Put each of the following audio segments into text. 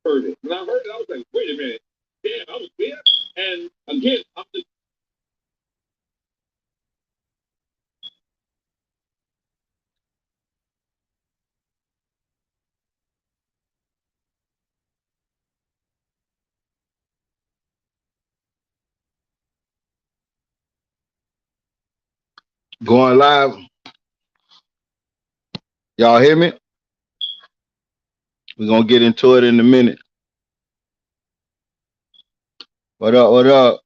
heard it. When I heard it, I was like, wait a minute. Damn, I was there. And again, I'm just Going live. Y'all hear me? We're gonna get into it in a minute. What up? What up?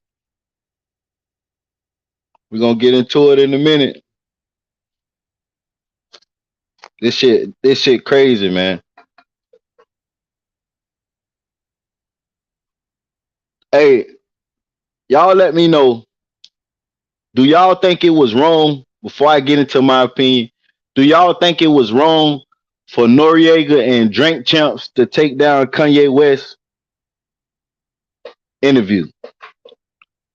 We're gonna get into it in a minute. This shit crazy, man. Hey, y'all let me know. Do y'all think it was wrong, before I get into my opinion, do y'all think it was wrong for Noreaga and Drink Champs to take down Kanye West interview?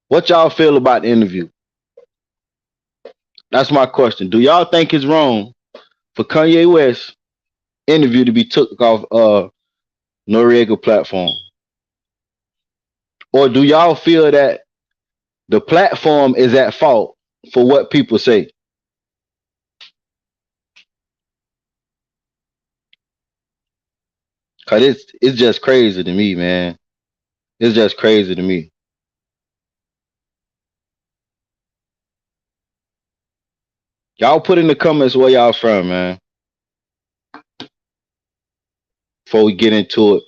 What y'all feel about the interview? That's my question. Do y'all think it's wrong for Kanye West interview to be took off Noreaga platform? Or do y'all feel that the platform is at fault for what people say? Cause it's just crazy to me, man. It's just crazy to me. Y'all put in the comments where y'all from, man. Before we get into it,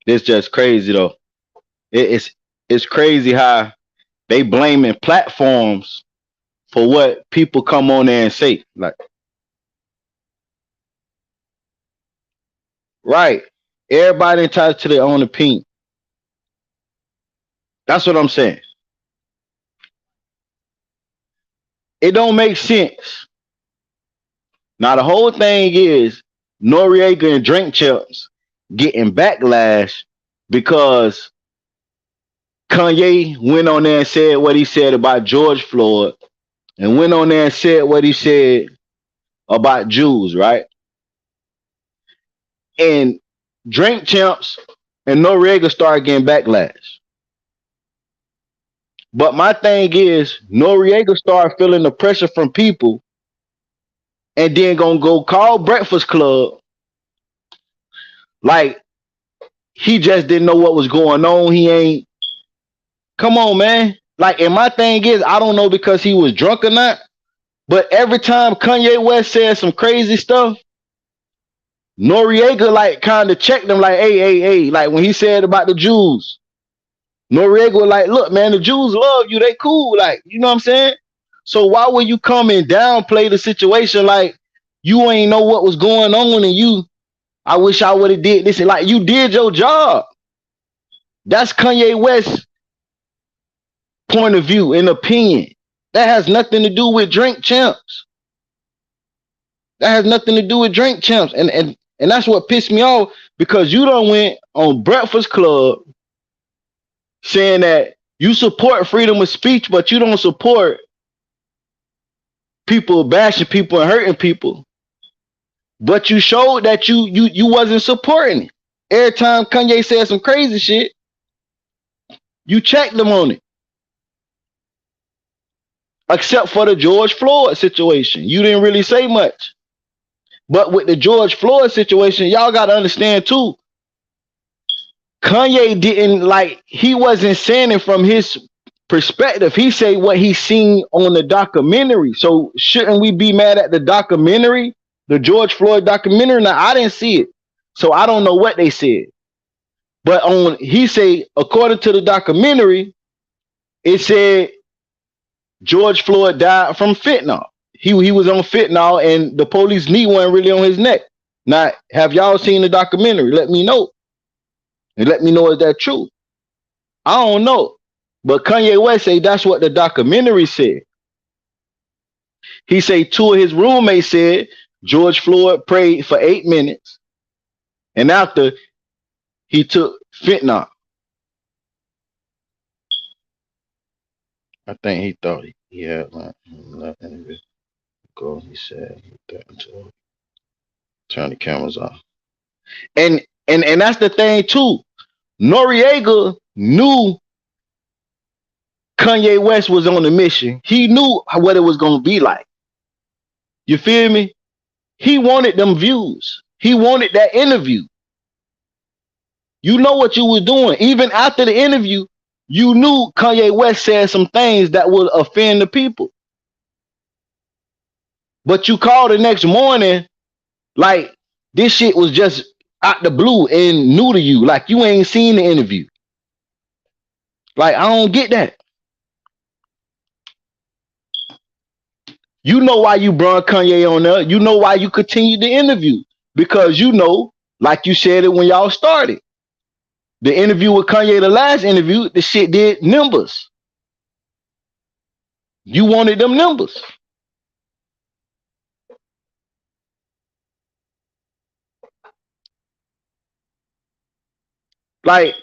it's just crazy though. It's crazy how they blaming platforms for what people come on there and say. Like, right? Everybody entitled to their own opinion. That's what I'm saying. It don't make sense. Now the whole thing is Noriega and Drink Champs getting backlash because Kanye went on there and said what he said about George Floyd and went on there and said what he said about Jews, right? And Drink Champs and Noriega started getting backlash. But my thing is Noriega started feeling the pressure from people and then gonna go call Breakfast Club like he just didn't know what was going on. He ain't come on, man. Like, and my thing is, I don't know because he was drunk or not, but every time Kanye West said some crazy stuff, Noriega like kind of checked him, like, hey. Like when he said about the Jews, Noriega was like, look, man, the Jews love you. They cool. Like, you know what I'm saying? So why would you come and downplay the situation like you ain't know what was going on and I wish I would have did this. And like, you did your job. That's Kanye West's point of view and opinion. That has nothing to do with Drink Champs. That has nothing to do with Drink Champs. And that's what pissed me off because you done went on Breakfast Club saying that you support freedom of speech, but you don't support people bashing people and hurting people. But you showed that you wasn't supporting it. Every time Kanye said some crazy shit, you checked them on it. Except for the George Floyd situation. You didn't really say much. But with the George Floyd situation, y'all gotta understand too. Kanye didn't like he wasn't saying it from his perspective. He say what he seen on the documentary. So shouldn't we be mad at the documentary, the George Floyd documentary? Now I didn't see it, so I don't know what they said. But on he say according to the documentary, it said George Floyd died from fentanyl. He was on fentanyl, and the police knee wasn't really on his neck. Now, have y'all seen the documentary? Let me know, and let me know is that true. I don't know, but Kanye West say that's what the documentary said. He say two of his roommates said George Floyd prayed for 8 minutes, and after he took fentanyl. I think he thought he had nothing to go. He said he threatened to. Turn the cameras off. And that's the thing too. Noreaga knew Kanye West was on a mission. He knew what it was gonna be like. You feel me? He wanted them views. He wanted that interview. You know what you were doing. Even after the interview, you knew Kanye West said some things that would offend the people. But you called the next morning like this shit was just out the blue and new to you. Like you ain't seen the interview. Like I don't get that. You know why you brought Kanye on there. You know why you continued the interview. Because you know, like you said it when y'all started. The interview with Kanye, the last interview, the shit did numbers. You wanted them numbers. Like,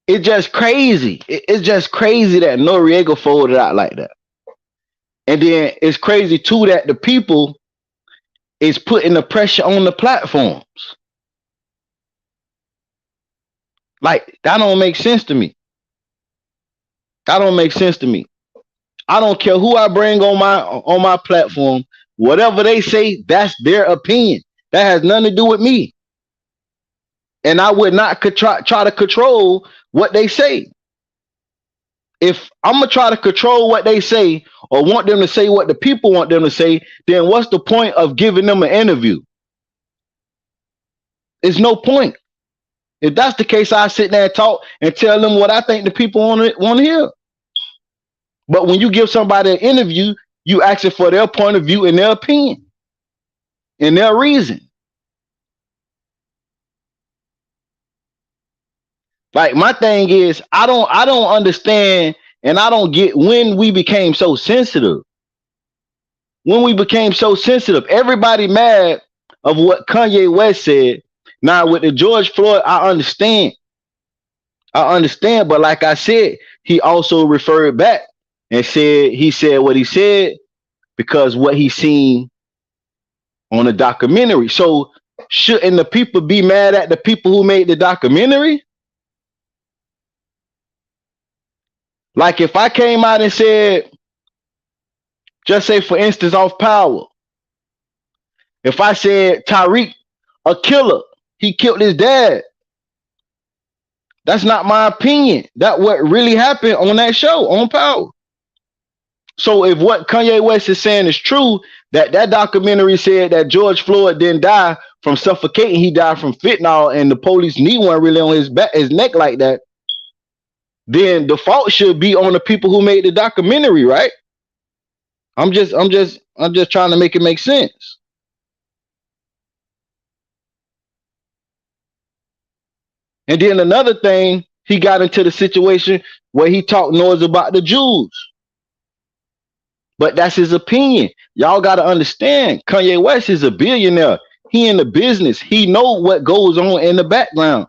it's just crazy. It's just crazy that Noreaga folded out like that. And then it's crazy too that the people is putting the pressure on the platforms. Like, that don't make sense to me. That don't make sense to me. I don't care who I bring on my platform. Whatever they say, that's their opinion. That has nothing to do with me. And I would not try to control what they say. If I'm gonna try to control what they say or want them to say what the people want them to say, then what's the point of giving them an interview? There's no point. If that's the case, I sit there and talk and tell them what I think the people want to hear. But when you give somebody an interview, you asking for their point of view and their opinion and their reason. Like my thing is, I don't understand and I don't get when we became so sensitive. When we became so sensitive, everybody mad of what Kanye West said. Now with the George Floyd, I understand. But like I said, he also referred back and said he said what he said because what he seen on the documentary. So shouldn't the people be mad at the people who made the documentary? Like if I came out and said, just say for instance, off Power, if I said Tariq a killer, he killed his dad. That's not my opinion. That what really happened on that show on Power. So if what Kanye West is saying is true, that documentary said that George Floyd didn't die from suffocating, he died from fentanyl, and the police knee wasn't really on his neck like that, then the fault should be on the people who made the documentary, right? I'm just trying to make it make sense. And then another thing, he got into the situation where he talked noise about the Jews. But that's his opinion. Y'all got to understand, Kanye West is a billionaire. He in the business. He know what goes on in the background.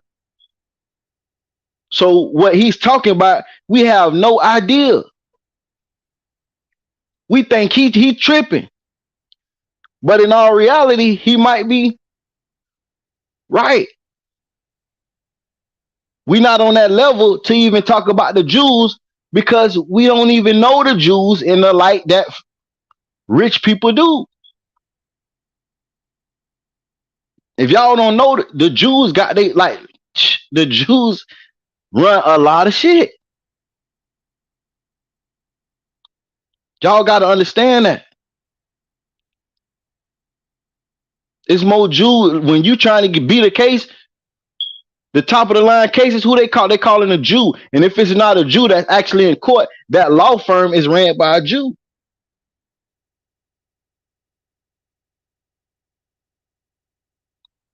So what he's talking about, we have no idea. We think he tripping. But in all reality, he might be right. We're not on that level to even talk about the Jews because we don't even know the Jews in the light that rich people do. If y'all don't know, the Jews got the Jews run a lot of shit. Y'all got to understand that. It's more Jews when you trying to beat a case. The top of the line cases, who they call? They calling a Jew. And if it's not a Jew that's actually in court, that law firm is ran by a Jew.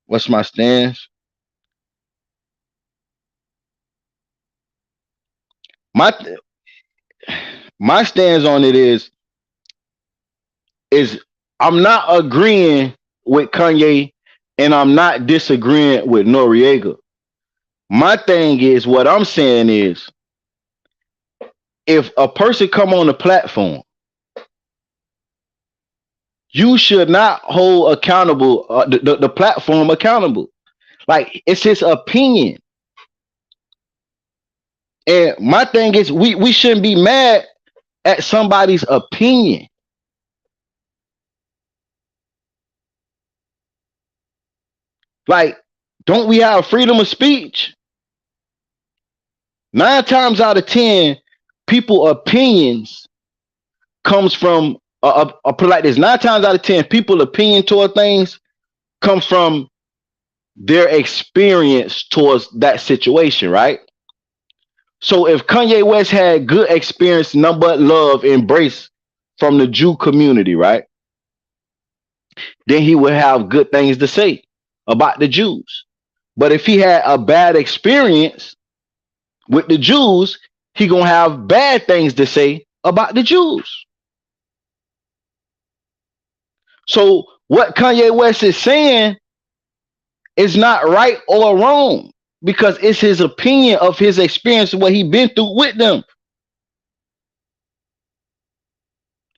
What's my stance? My stance on it is I'm not agreeing with Kanye and I'm not disagreeing with Noreaga. My thing is, what I'm saying is, if a person come on the platform, You should not hold accountable the platform accountable. Like it's his opinion. And my thing is we shouldn't be mad at somebody's opinion. Like, don't we have freedom of speech? 9 times out of 10, people opinions comes from I put it like this: 9 times out of 10, people opinion toward things come from their experience towards that situation, right? So if Kanye West had good experience, none but love, embrace from the Jew community, right? Then he would have good things to say about the Jews. But if he had a bad experience with the Jews, he gonna have bad things to say about the Jews. So what Kanye West is saying is not right or wrong because it's his opinion of his experience, what he been through with them.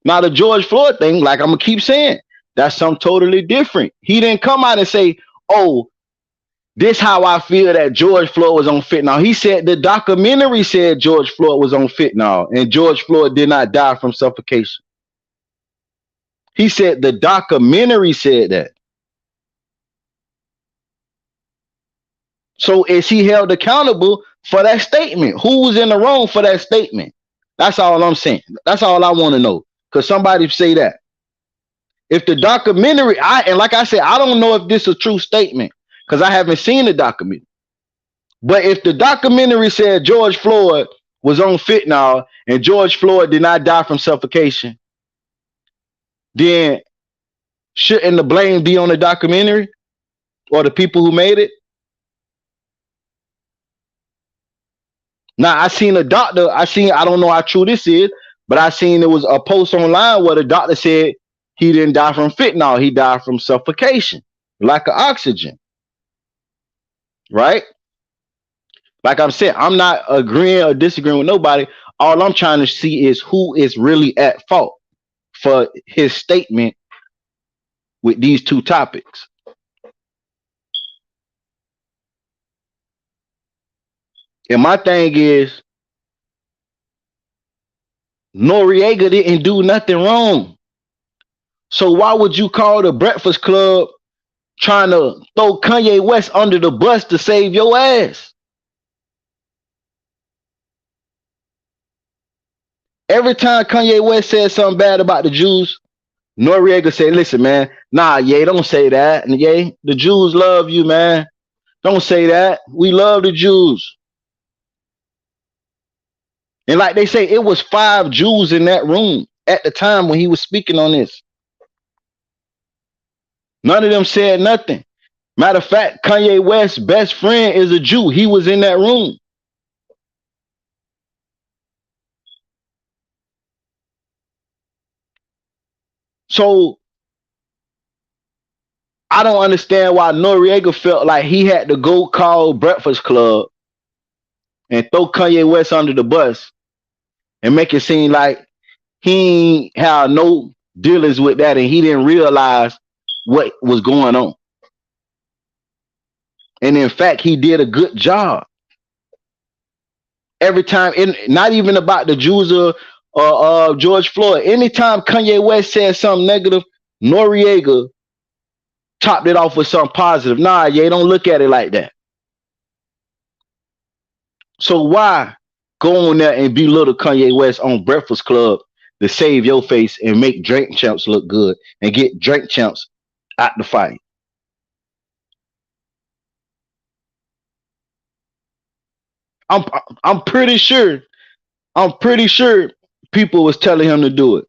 Now the George Floyd thing, like I'm gonna keep saying, that's something totally different. He didn't come out and say, "Oh, this how I feel that George Floyd was on fentanyl." He said the documentary said George Floyd was on fentanyl and George Floyd did not die from suffocation. He said the documentary said that. So is he held accountable for that statement? Who was in the wrong for that statement? That's all I'm saying. That's all I want to know. Because somebody say that. If the documentary, and like I said, I don't know if this is a true statement because I haven't seen the documentary. But if the documentary said George Floyd was on fentanyl and George Floyd did not die from suffocation, then shouldn't the blame be on the documentary or the people who made it? Now I seen a doctor, I don't know how true this is, but I seen there was a post online where the doctor said he didn't die from fentanyl, he died from suffocation, lack of oxygen. Right? Like I'm saying, I'm not agreeing or disagreeing with nobody. All I'm trying to see is who is really at fault for his statement with these two topics. And my thing is, Noreaga didn't do nothing wrong. So why would you call the Breakfast Club trying to throw Kanye West under the bus to save your ass? Every time Kanye West said something bad about the Jews, Noreaga said, "Listen, man, nah, yeah, don't say that. And yeah, the Jews love you, man. Don't say that. We love the Jews." And like they say, it was 5 Jews in that room at the time when he was speaking on this. None of them said nothing. Matter of fact, Kanye West's best friend is a Jew. He was in that room. So I don't understand why Noreaga felt like he had to go call Breakfast Club and throw Kanye West under the bus and make it seem like he had no dealings with that and he didn't realize what was going on. And in fact, he did a good job. Every time, not even about the Jews or George Floyd. Anytime Kanye West said something negative, Noreaga topped it off with something positive. Nah, yeah, don't look at it like that. So why go on there and belittle Kanye West on Breakfast Club to save your face and make Drink Champs look good and get Drink Champs out the fight? I'm pretty sure people was telling him to do it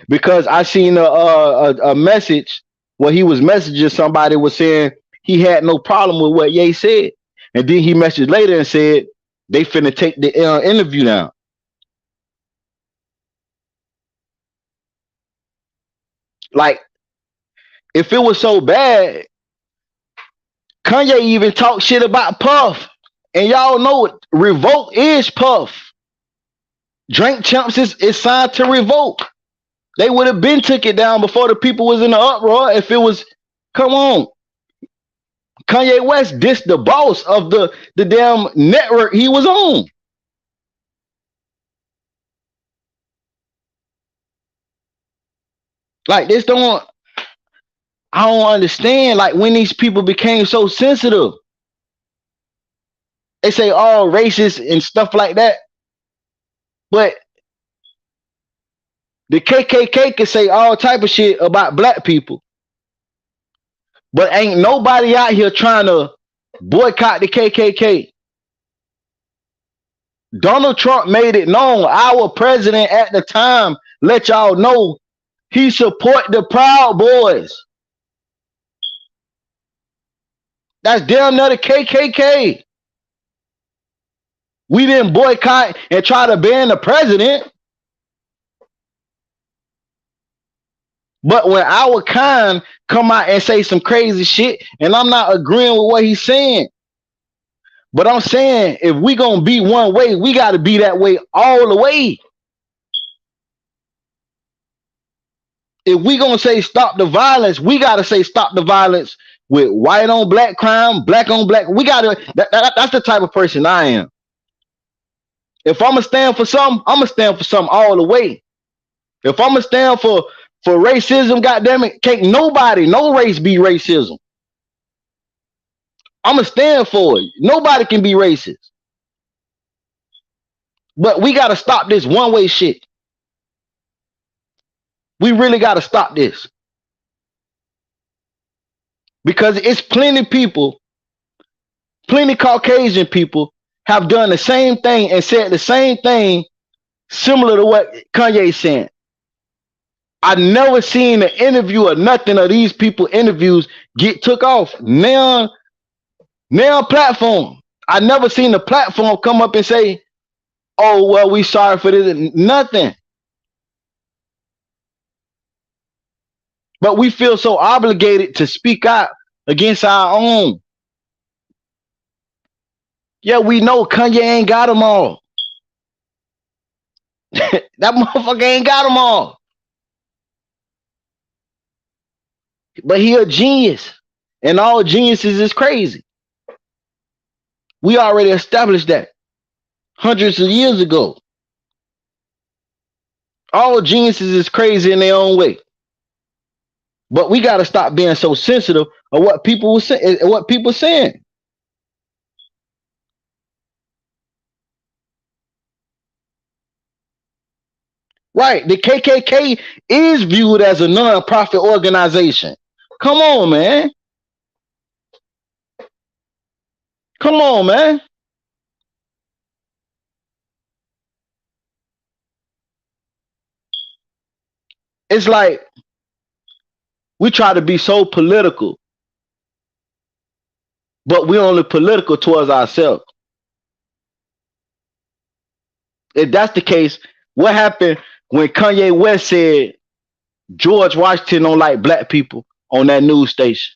because I seen a message where he was messaging somebody was saying he had no problem with what Ye said, and then he messaged later and said they finna take the interview down. Like, if it was so bad, Kanye even talked shit about Puff, and y'all know it. Revolt is Puff. Drink Champs is signed to Revolt. They would have been took it down before the people was in the uproar. If it was, come on, Kanye West dissed the boss of the damn network he was on. Like this don't I don't understand. Like when these people became so sensitive, they say all racist and stuff like that. But the KKK can say all type of shit about black people, but ain't nobody out here trying to boycott the KKK. Donald Trump made it known. Our president at the time let y'all know he support the Proud Boys. That's damn near the KKK. We didn't boycott and try to ban the president. But when our kind come out and say some crazy shit, and I'm not agreeing with what he's saying, but I'm saying if we gonna be one way, we gotta be that way all the way. If we gonna say stop the violence, we gotta say stop the violence with white on black crime, black on black. We gotta. That's the type of person I am. If I'm gonna stand for something, I'm gonna stand for something all the way. If I'm gonna stand for racism, goddamn it, can't nobody, no race be racism. I'm gonna stand for it. Nobody can be racist. But we gotta stop this one way shit. We really gotta stop this. Because it's plenty people, plenty Caucasian people have done the same thing and said the same thing similar to what Kanye said. I never seen an interview or nothing of these people interviews get took off. Now platform. I never seen the platform come up and say, oh, well, we sorry for this. Nothing. But we feel so obligated to speak out against our own. Yeah, we know Kanye ain't got them all. That motherfucker ain't got them all. But he a genius. And all geniuses is crazy. We already established that hundreds of years ago. All geniuses is crazy in their own way. But we got to stop being so sensitive of what people were saying, what people saying. Right. The KKK is viewed as a non-profit organization. Come on, man. Come on, man. It's like we try to be so political, but we're only political towards ourselves. If that's the case, what happened when Kanye West said George Washington don't like black people on that news station?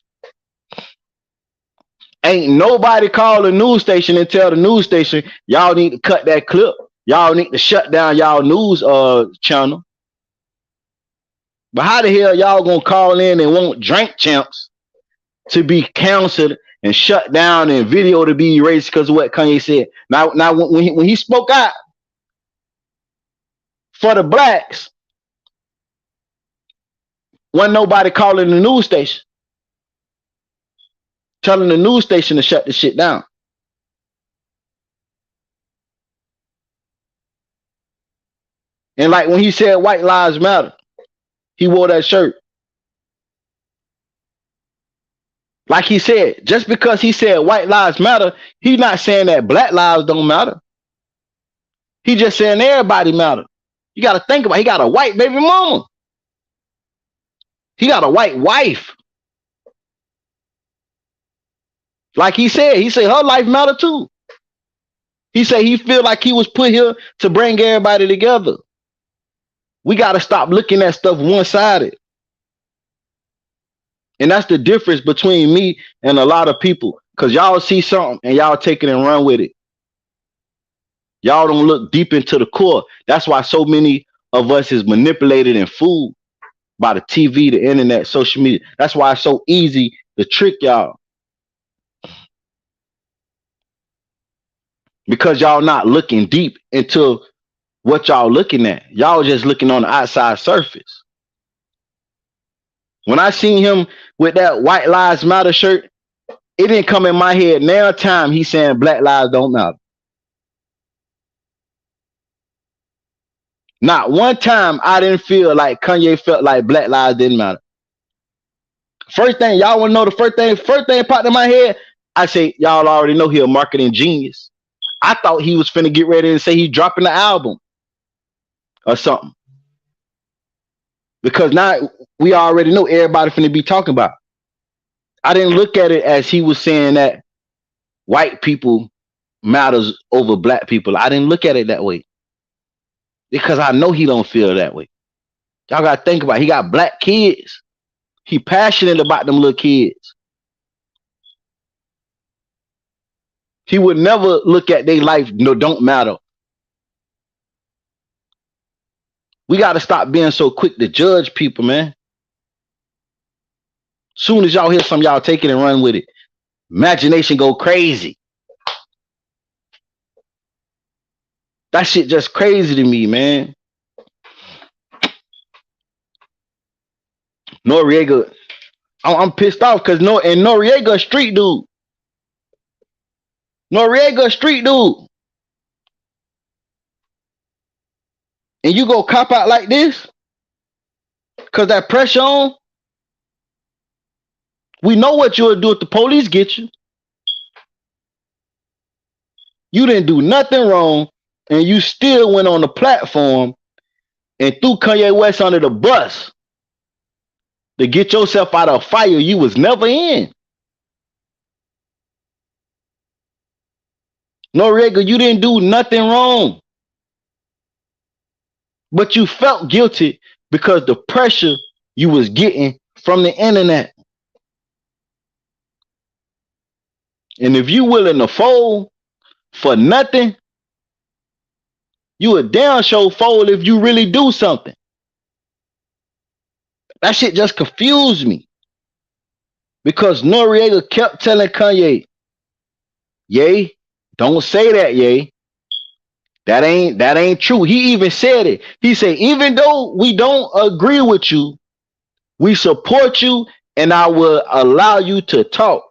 Ain't nobody call the news station and tell the news station, y'all need to cut that clip. Y'all need to shut down y'all news channel. But how the hell y'all gonna call in and want Drink Champs to be counseled and shut down and video to be erased because of what Kanye said? Now when he spoke out for the blacks, wasn't nobody calling the news station, telling the news station to shut the shit down. And like when he said white lives matter, he wore that shirt. Like he said, just because he said white lives matter, he's not saying that black lives don't matter. He just saying everybody matter. You got to think about it. He got a white baby mama. He got a white wife. Like he said her life matter too. He said he feel like he was put here to bring everybody together. We got to stop looking at stuff one-sided. And that's the difference between me and a lot of people. Because y'all see something and y'all take it and run with it. Y'all don't look deep into the core. That's why so many of us is manipulated and fooled by the TV, the internet, social media. That's why it's so easy to trick y'all, because y'all not looking deep into what y'all looking at. Y'all just looking on the outside surface. When I seen him with that White Lives Matter shirt, it didn't come in my head now time he's saying Black lives don't matter. Not one time I didn't feel like Kanye felt like Black lives didn't matter. First thing y'all want to know, the first thing popped in my head, I say y'all already know he a marketing genius. I thought he was finna get ready and say he dropping the album or something, because now we already know everybody finna be talking about it. I didn't look at it as he was saying that white people matters over black people. I didn't look at it that way because I know he don't feel that way. Y'all gotta think about it. He got black kids. He passionate about them little kids. He would never look at their life, no, don't matter. We gotta stop being so quick to judge people, man. Soon as y'all hear something, y'all take it and run with it. Imagination go crazy. That shit just crazy to me, man. Noreaga, I'm pissed off because Noreaga a street dude. Noreaga a street dude. And you go cop out like this because that pressure on. We know what you'll do if the police get you. You didn't do nothing wrong, and you still went on the platform and threw Kanye West under the bus to get yourself out of a fire you was never in. Noreaga, you didn't do nothing wrong, but you felt guilty because the pressure you was getting from the internet. And if you willing to fold for nothing, you a damn show fold if you really do something. That shit just confused me because Noreaga kept telling Kanye, "Yay, don't say that, yay. That ain't true." He even said it. He said, "Even though we don't agree with you, we support you, and I will allow you to talk.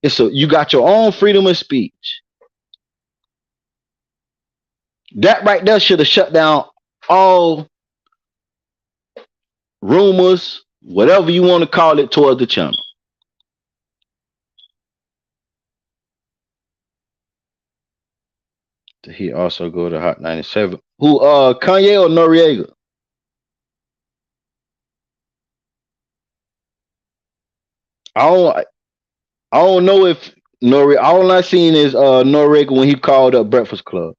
And so you got your own freedom of speech." That right there should have shut down all rumors, whatever you want to call it, towards the channel. Did he also go to Hot 97? Who, Kanye or Noreaga? I don't I don't know if Noreaga. All I seen is Noreaga when he called up Breakfast Club,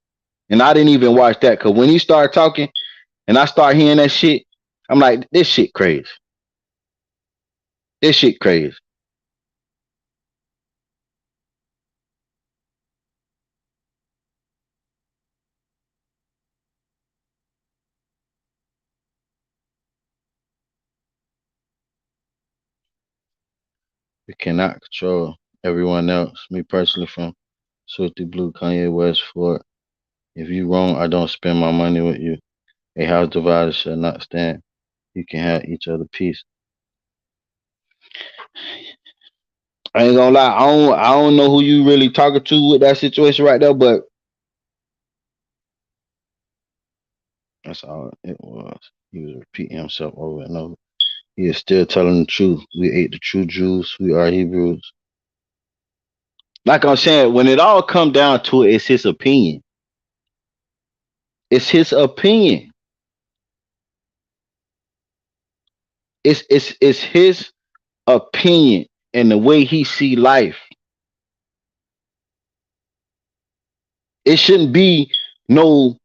and I didn't even watch that because when he started talking and I started hearing that shit, I'm like, this shit crazy. This shit crazy. We cannot control everyone else. Me personally, from Swifty Blue, Kanye West, for if you wrong, I don't spend my money with you. A house divided shall not stand. You can have each other peace. I ain't gonna lie, I don't know who you really talking to with that situation right there, but that's all it was. He was repeating himself over and over. He is still telling the truth. We ate the true Jews. We are Hebrews. Like I'm saying, when it all come down to it, it's his opinion. It's his opinion. It's his opinion and the way he see life. It shouldn't be no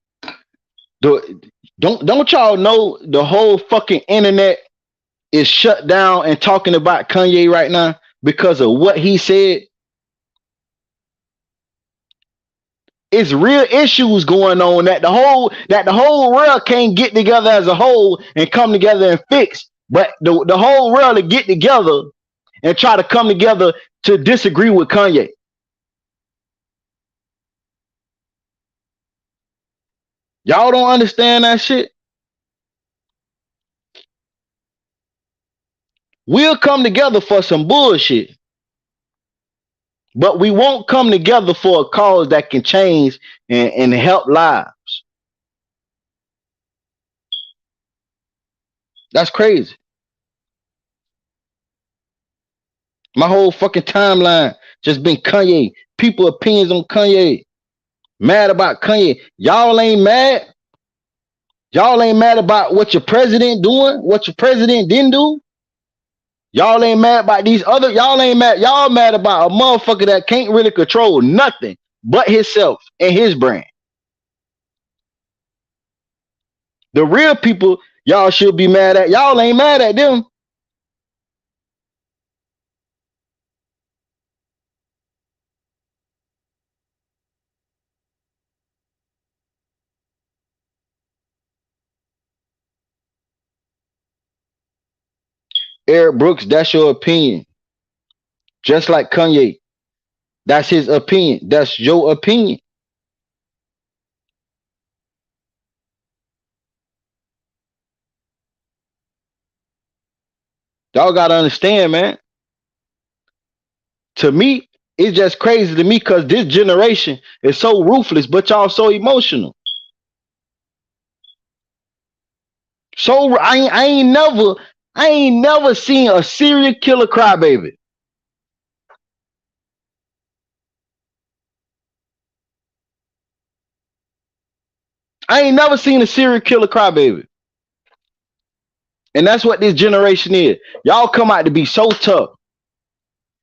the don't y'all know the whole fucking internet is shut down and talking about Kanye right now because of what he said? It's real issues going on that the whole world can't get together as a whole and come together and fix. But the whole world to get together and try to come together to disagree with Kanye. Y'all don't understand that shit. We'll come together for some bullshit, but we won't come together for a cause that can change and help lives. That's crazy. My whole fucking timeline just been Kanye. People opinions on Kanye. Mad about Kanye. Y'all ain't mad. Y'all ain't mad about what your president doing, what your president didn't do. Y'all ain't mad about these other. Y'all ain't mad. Y'all mad about a motherfucker that can't really control nothing but himself and his brand. The real people y'all should be mad at. Y'all ain't mad at them. Eric Brooks, that's your opinion. Just like Kanye, that's his opinion. That's your opinion. Y'all gotta understand, man. To me, it's just crazy to me because this generation is so ruthless, but y'all so emotional. So I ain't never seen a serial killer crybaby. I ain't never seen a serial killer crybaby. And that's what this generation is. Y'all come out to be so tough.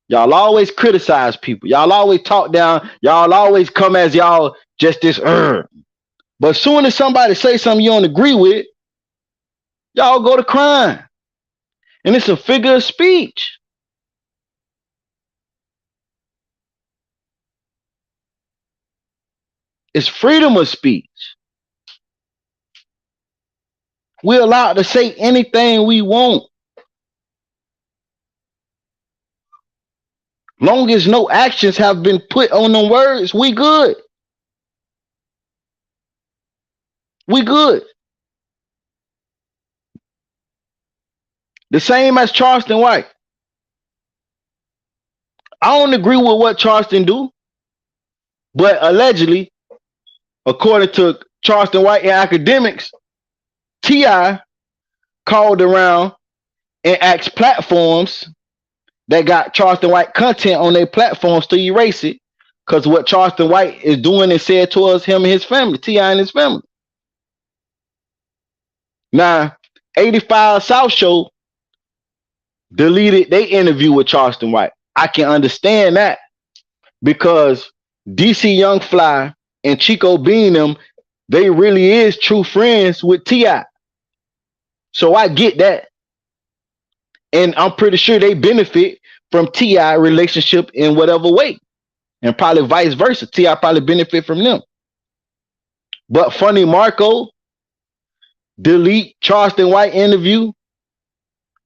Y'all always criticize people. Y'all always talk down. Y'all always come as y'all just this. But soon as somebody say something you don't agree with, y'all go to crying. And it's a figure of speech. It's freedom of speech. We're allowed to say anything we want. Long as no actions have been put on them words, we good. We good. The same as Charleston White. I don't agree with what Charleston do, but allegedly, according to Charleston White and academics, T.I. called around and asked platforms that got Charleston White content on their platforms to erase it. Because what Charleston White is doing and said towards him and his family, T.I. and his family. Now, 85 South Show deleted their interview with Charleston White. I can understand that because DC Young Fly and Chico Bean them, they really is true friends with T.I. So I get that. And I'm pretty sure they benefit from T.I. relationship in whatever way. And probably vice versa. T.I. probably benefit from them. But Funny Marco delete Charleston White interview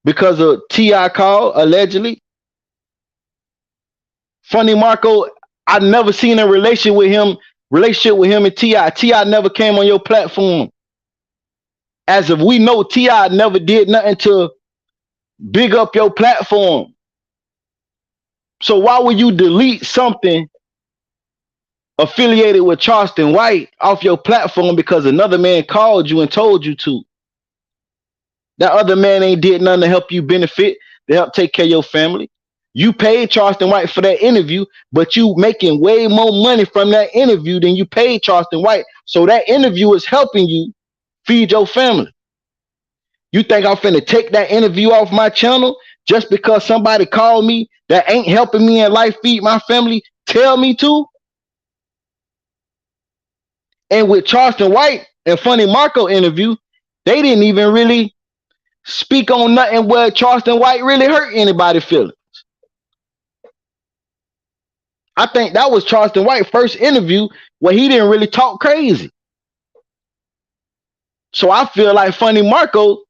because of T.I. call, allegedly. Funny Marco, I never seen a relationship with him and T.I. T.I. never came on your platform. As if we know, T.I. never did nothing to big up your platform. So why would you delete something affiliated with Charleston White off your platform because another man called you and told you to? That other man ain't did nothing to help you benefit, to help take care of your family. You paid Charleston White for that interview, but you making way more money from that interview than you paid Charleston White. So that interview is helping you feed your family. You think I'm finna take that interview off my channel just because somebody called me that ain't helping me in life feed my family tell me to? And with Charleston White and Funny Marco interview, they didn't even really speak on nothing where Charleston White really hurt anybody feeling. I think that was Charleston White's first interview where he didn't really talk crazy. So I feel like Funny Marco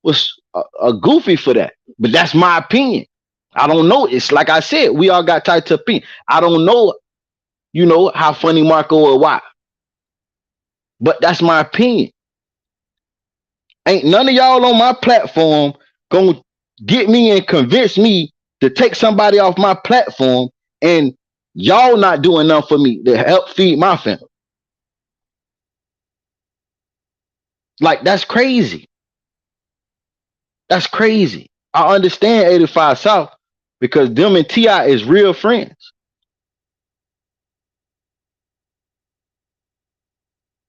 was a goofy for that. But that's my opinion. I don't know. It's like I said, we all got tied to opinion. I don't know, how Funny Marco or why. But that's my opinion. Ain't none of y'all on my platform gonna get me and convince me to take somebody off my platform, and y'all not doing enough for me to help feed my family. Like, that's crazy. That's crazy. I understand 85 South because them and T.I. is real friends.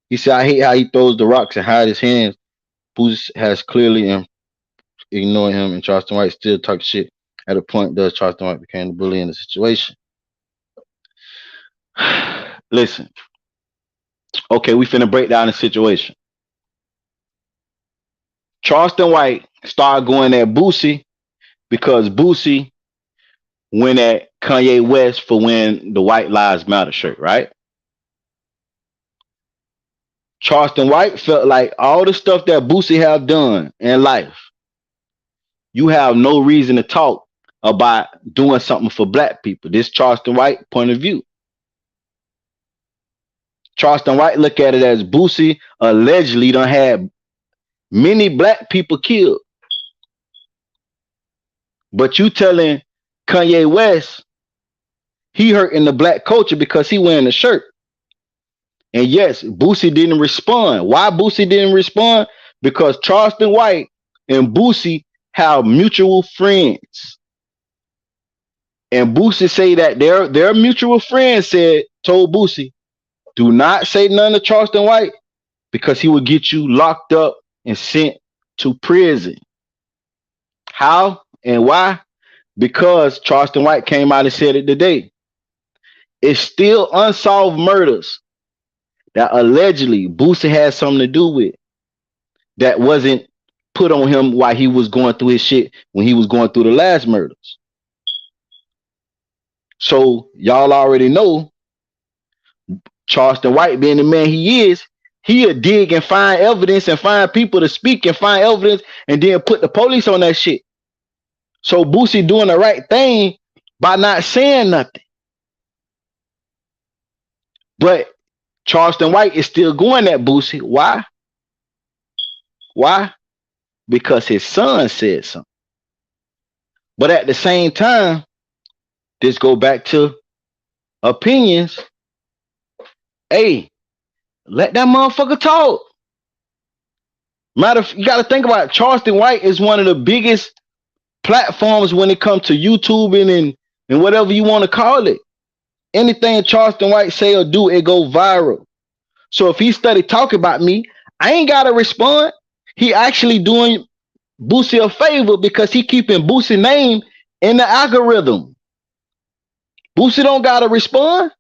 He said, I hate how he throws the rocks and hide his hands. Boost has clearly ignored him, and Charleston White still talks shit. At a point, does Charleston White became the bully in the situation? Listen, okay, we finna break down the situation. Charleston White started going at Boosie because Boosie went at Kanye West for wearing the White Lives Matter shirt, right? Charleston White felt like all the stuff that Boosie have done in life, you have no reason to talk about doing something for black people. This Charleston White point of view. Charleston White look at it as Boosie allegedly done had many black people killed. But you telling Kanye West he hurting the black culture because he wearing a shirt. And yes, Boosie didn't respond. Why Boosie didn't respond? Because Charleston White and Boosie have mutual friends. And Boosie say that their mutual friend told Boosie, do not say nothing to Charleston White because he will get you locked up and sent to prison. How and why? Because Charleston White came out and said it today. It's still unsolved murders that allegedly Boosie had something to do with that wasn't put on him while he was going through his shit when he was going through the last murders. So y'all already know Charleston White being the man he is, he'll dig and find evidence and find people to speak and find evidence and then put the police on that shit. So Boosie doing the right thing by not saying nothing. But Charleston White is still going at Boosie. Why? Why? Because his son said something. But at the same time, this go back to opinions. Hey, let that motherfucker talk. You got to think about it. Charleston White is one of the biggest platforms when it comes to YouTubing and whatever you want to call it. Anything Charleston White say or do, it go viral. So if he study talking about me, I ain't got to respond. He actually doing Boosie a favor because he keeping Boosie name in the algorithm. Boosie don't got to respond.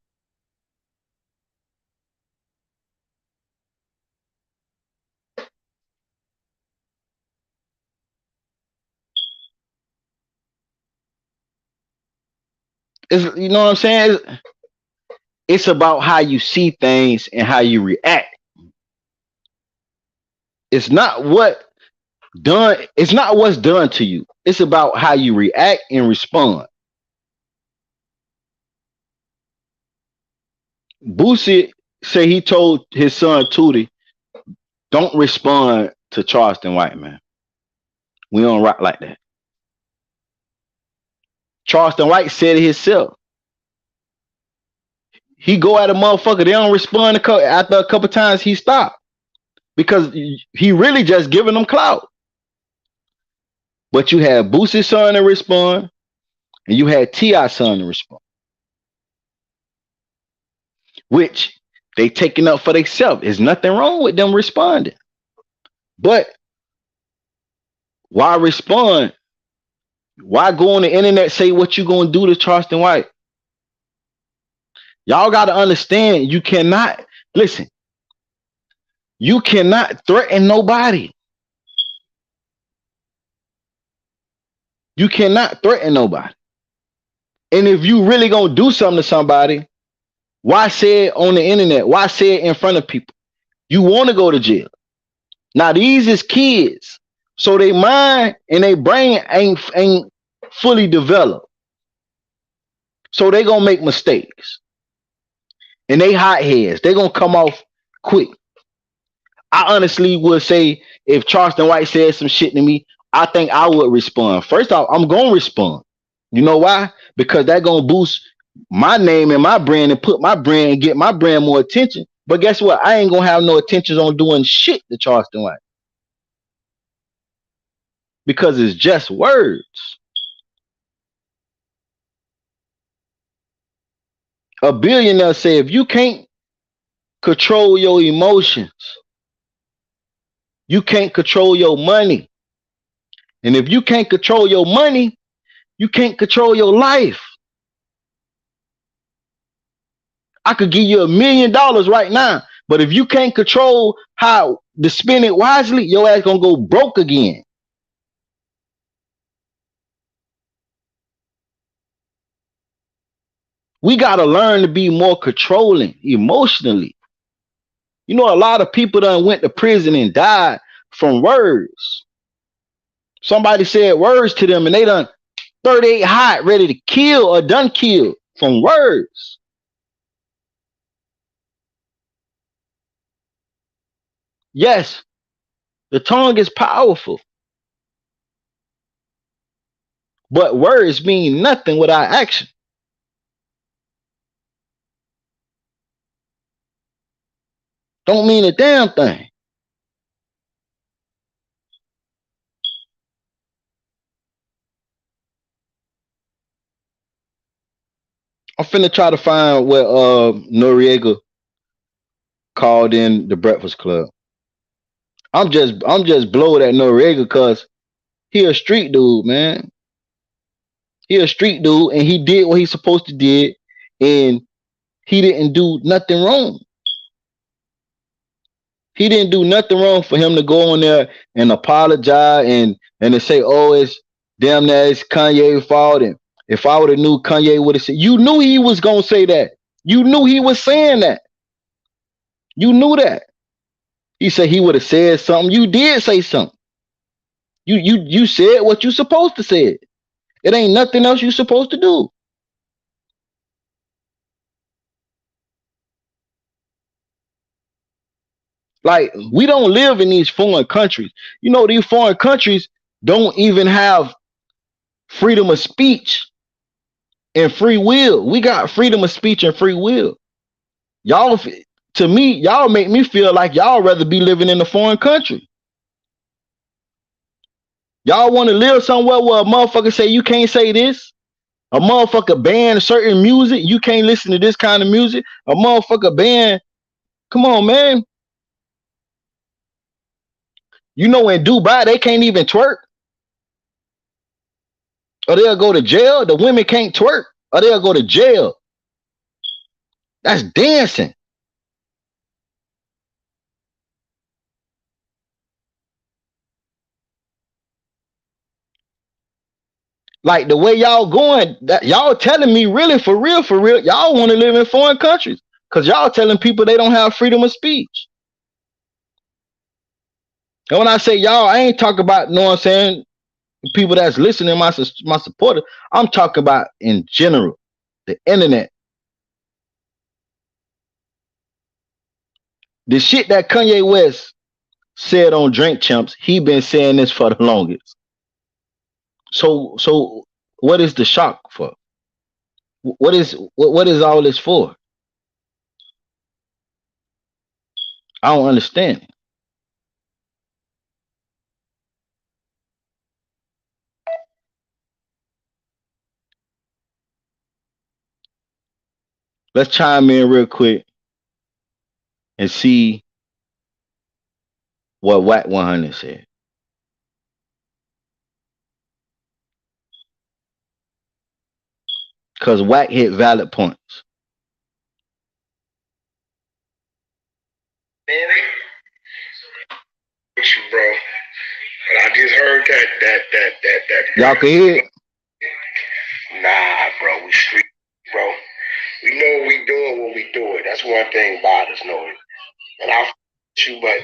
You know what I'm saying? It's about how you see things and how you react. It's not what's done to you. It's about how you react and respond. Boosie say he told his son Tootie, don't respond to Charleston White, man. We don't rock like that. Charleston White said it himself. He go at a motherfucker, they don't respond after a couple times he stopped. Because he really just giving them clout. But you had Boosie's son to respond, and you had T.I.'s son to respond. Which they taking up for themselves. There's nothing wrong with them responding. But why respond? Why go on the internet say what you gonna do to Charleston White? Y'all gotta understand, you cannot listen. You cannot threaten nobody. You cannot threaten nobody. And if you really gonna do something to somebody, why say it on the internet? Why say it in front of people? You want to go to jail. Now these is kids, so they mind and they brain ain't fully developed. So they gonna make mistakes. And they hot heads. They gonna come off quick. I honestly would say if Charleston White said some shit to me, I think I would respond. First off, I'm gonna respond. You know why? Because that gonna boost my name and my brand and put my brand and get my brand more attention. But guess what? I ain't gonna have no attention on doing shit to Charleston White because it's just words. A billionaire say if you can't control your emotions, you can't control your money. And if you can't control your money, you can't control your life. I could give you $1 million right now, but if you can't control how to spend it wisely, your ass gonna go broke again. We gotta learn to be more controlling emotionally. You know, a lot of people done went to prison and died from words. Somebody said words to them and they done 38 hot, ready to kill or done killed from words. Yes, the tongue is powerful, but words mean nothing without action. Don't mean a damn thing. I'm finna try to find what Noreaga called in the Breakfast Club. I'm just blowed at Noreaga because he a street dude, man. He a street dude and he did what he's supposed to did and he didn't do nothing wrong. He didn't do nothing wrong for him to go on there and apologize and to say, oh, it's damn that it's Kanye's fault. And if I would have knew, Kanye would have said, you knew he was gonna say that. You knew he was saying that. You knew that. He said he would have said something. You did say something. You said what you supposed to say. It ain't nothing else you supposed to do. Like we don't live in these foreign countries. You know, these foreign countries don't even have freedom of speech and free will. We got freedom of speech and free will. Y'all, to me, y'all make me feel like y'all rather be living in a foreign country. Y'all want to live somewhere where a motherfucker say you can't say this. A motherfucker ban certain music. You can't listen to this kind of music. A motherfucker ban. Come on, man. You know in Dubai they can't even twerk, or they'll go to jail. The women can't twerk, or they'll go to jail. That's dancing. Like the way y'all going, that y'all telling me really for real, y'all want to live in foreign countries because y'all telling people they don't have freedom of speech. And when I say y'all, I ain't talking about, know what I'm saying, people that's listening, my supporter. I'm talking about in general, the internet. The shit that Kanye West said on Drink Champs, he been saying this for the longest. So what is the shock for? What is all this for? I don't understand. Let's chime in real quick and see what Wack 100 said. Cause Wack hit valid points. With you, bro. But I just heard that Y'all can hear it? Nah, bro. bro. We street, bro. We know we doing what we doing. That's one thing about us, know it. And I you, but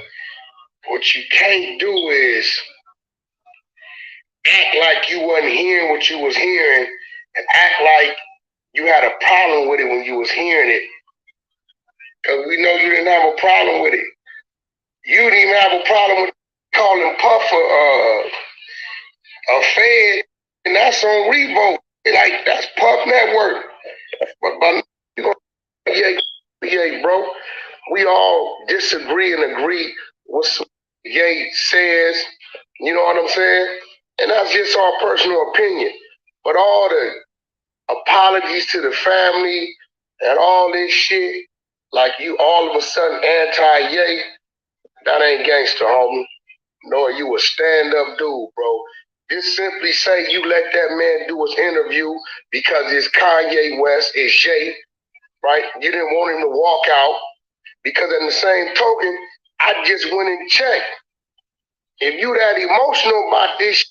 what you can't do is act like you wasn't hearing what you was hearing and act like you had a problem with it when you was hearing it. Because we know you didn't have a problem with it. You didn't even have a problem with calling Puff a Fed, and that's on Revolt. Like, that's Puff Network. But you know, yeah, bro. We all disagree and agree with what Ye says. You know what I'm saying? And that's just our personal opinion. But all the apologies to the family and all this shit, like you all of a sudden anti-Ye, that ain't gangster, homie. No, you a stand-up dude, bro. Just simply say you let that man do his interview because it's Kanye West, it's Ye, right? You didn't want him to walk out because in the same token, I just went and checked. If you that emotional about this,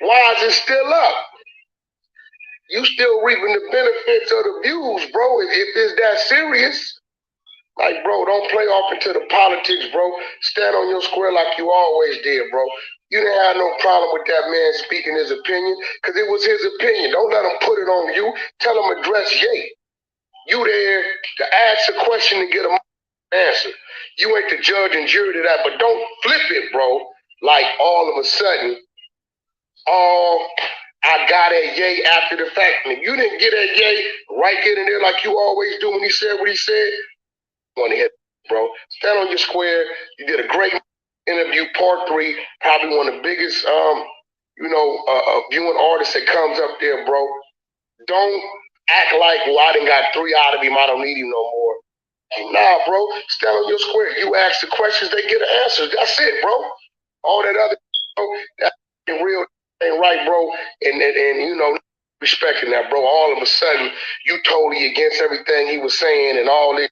why is it still up? You still reaping the benefits of the views, bro. If it's that serious, like, bro, don't play off into the politics, bro. Stand on your square like you always did, bro. You didn't have no problem with that man speaking his opinion because it was his opinion. Don't let him put it on you. Tell him address Ye. You there to ask a question to get an answer. You ain't the judge and jury to that, but don't flip it, bro. Like all of a sudden, oh, I got at Ye after the fact. And if you didn't get at Ye right then and there like you always do when he said what he said, want to hit, bro. Stand on your square. You did a great interview, part 3, probably one of the biggest, viewing artists that comes up there, bro. Don't act like, well, I done got 3 out of him. I don't need him no more. Nah, bro. Stand on your square. You ask the questions, they get an answer. That's it, bro. All that other, bro, that ain't real, ain't right, bro. And respecting that, bro. All of a sudden, you totally against everything he was saying and all this.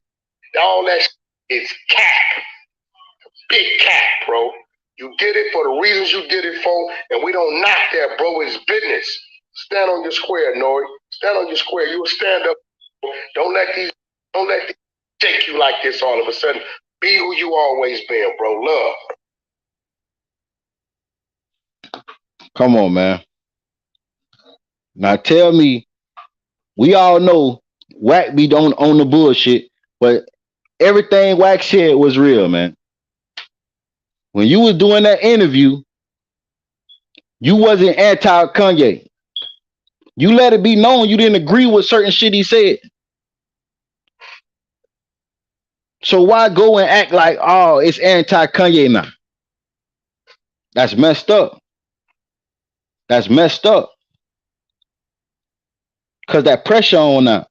All that is cap. Big cap, bro. You did it for the reasons you did it for, and we don't knock that, bro. It's business. Stand on your square, Nori. Stand on your square. You a stand up. Don't let these take you like this all of a sudden. Be who you always been, bro. Love. Come on, man. Now tell me, we all know Wack be on the bullshit, but everything Wack said was real, man. When you was doing that interview, you wasn't anti Kanye. You let it be known you didn't agree with certain shit he said. So why go and act like, oh, it's anti Kanye now? That's messed up. That's messed up. Cause that pressure on now.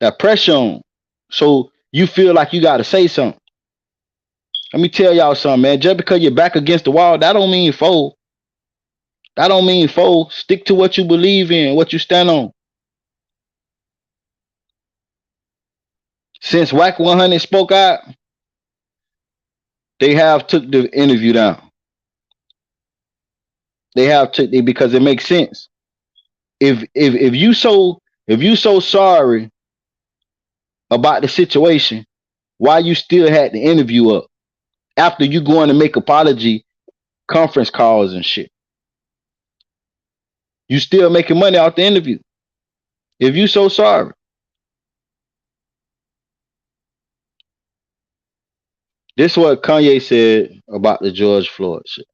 That pressure on. So you feel like you gotta say something. Let me tell y'all something, man. Just because you're back against the wall, that don't mean fold. That don't mean fold. Stick to what you believe in, what you stand on. Since Wack 100 spoke out, they have took the interview down. They have took it because it makes sense. If you so sorry about the situation, why you still had the interview up after you going to make apology conference calls and shit? You still making money off the interview. If you so sorry. This is what Kanye said about the George Floyd shit.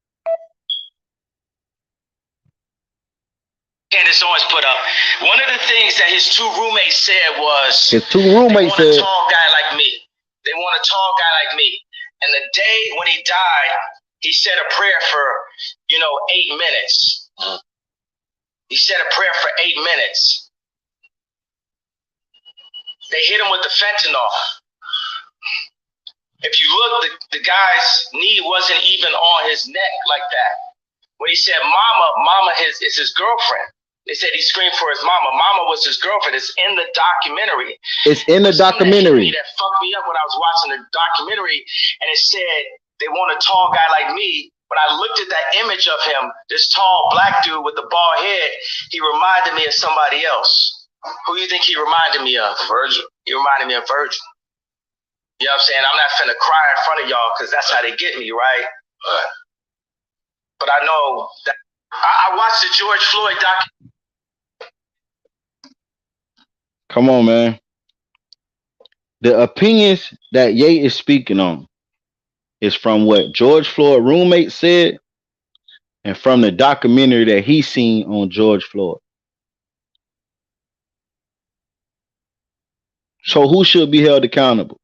Candace Owens put up. One of the things that his 2 roommates said was, his 2 roommates they want said, a tall guy like me. They want a tall guy like me. And the day when he died, he said a prayer for, 8 minutes. He said a prayer for 8 minutes. They hit him with the fentanyl. If you look, the guy's knee wasn't even on his neck like that. When he said mama is his girlfriend. They said he screamed for his mama. Mama was his girlfriend. It's in the documentary. It's in the documentary. That fucked me up when I was watching the documentary, and it said they want a tall guy like me. when I looked at that image of him, this tall black dude with the bald head, he reminded me of somebody else. Who do you think he reminded me of? Virgil. He reminded me of Virgil. You know what I'm saying? I'm not finna cry in front of y'all because that's how they get me, right? But I know that I watched the George Floyd doc. Come on, man. The opinions that Ye is speaking on is from what George Floyd roommate said and from the documentary that he seen on George Floyd. So who should be held accountable?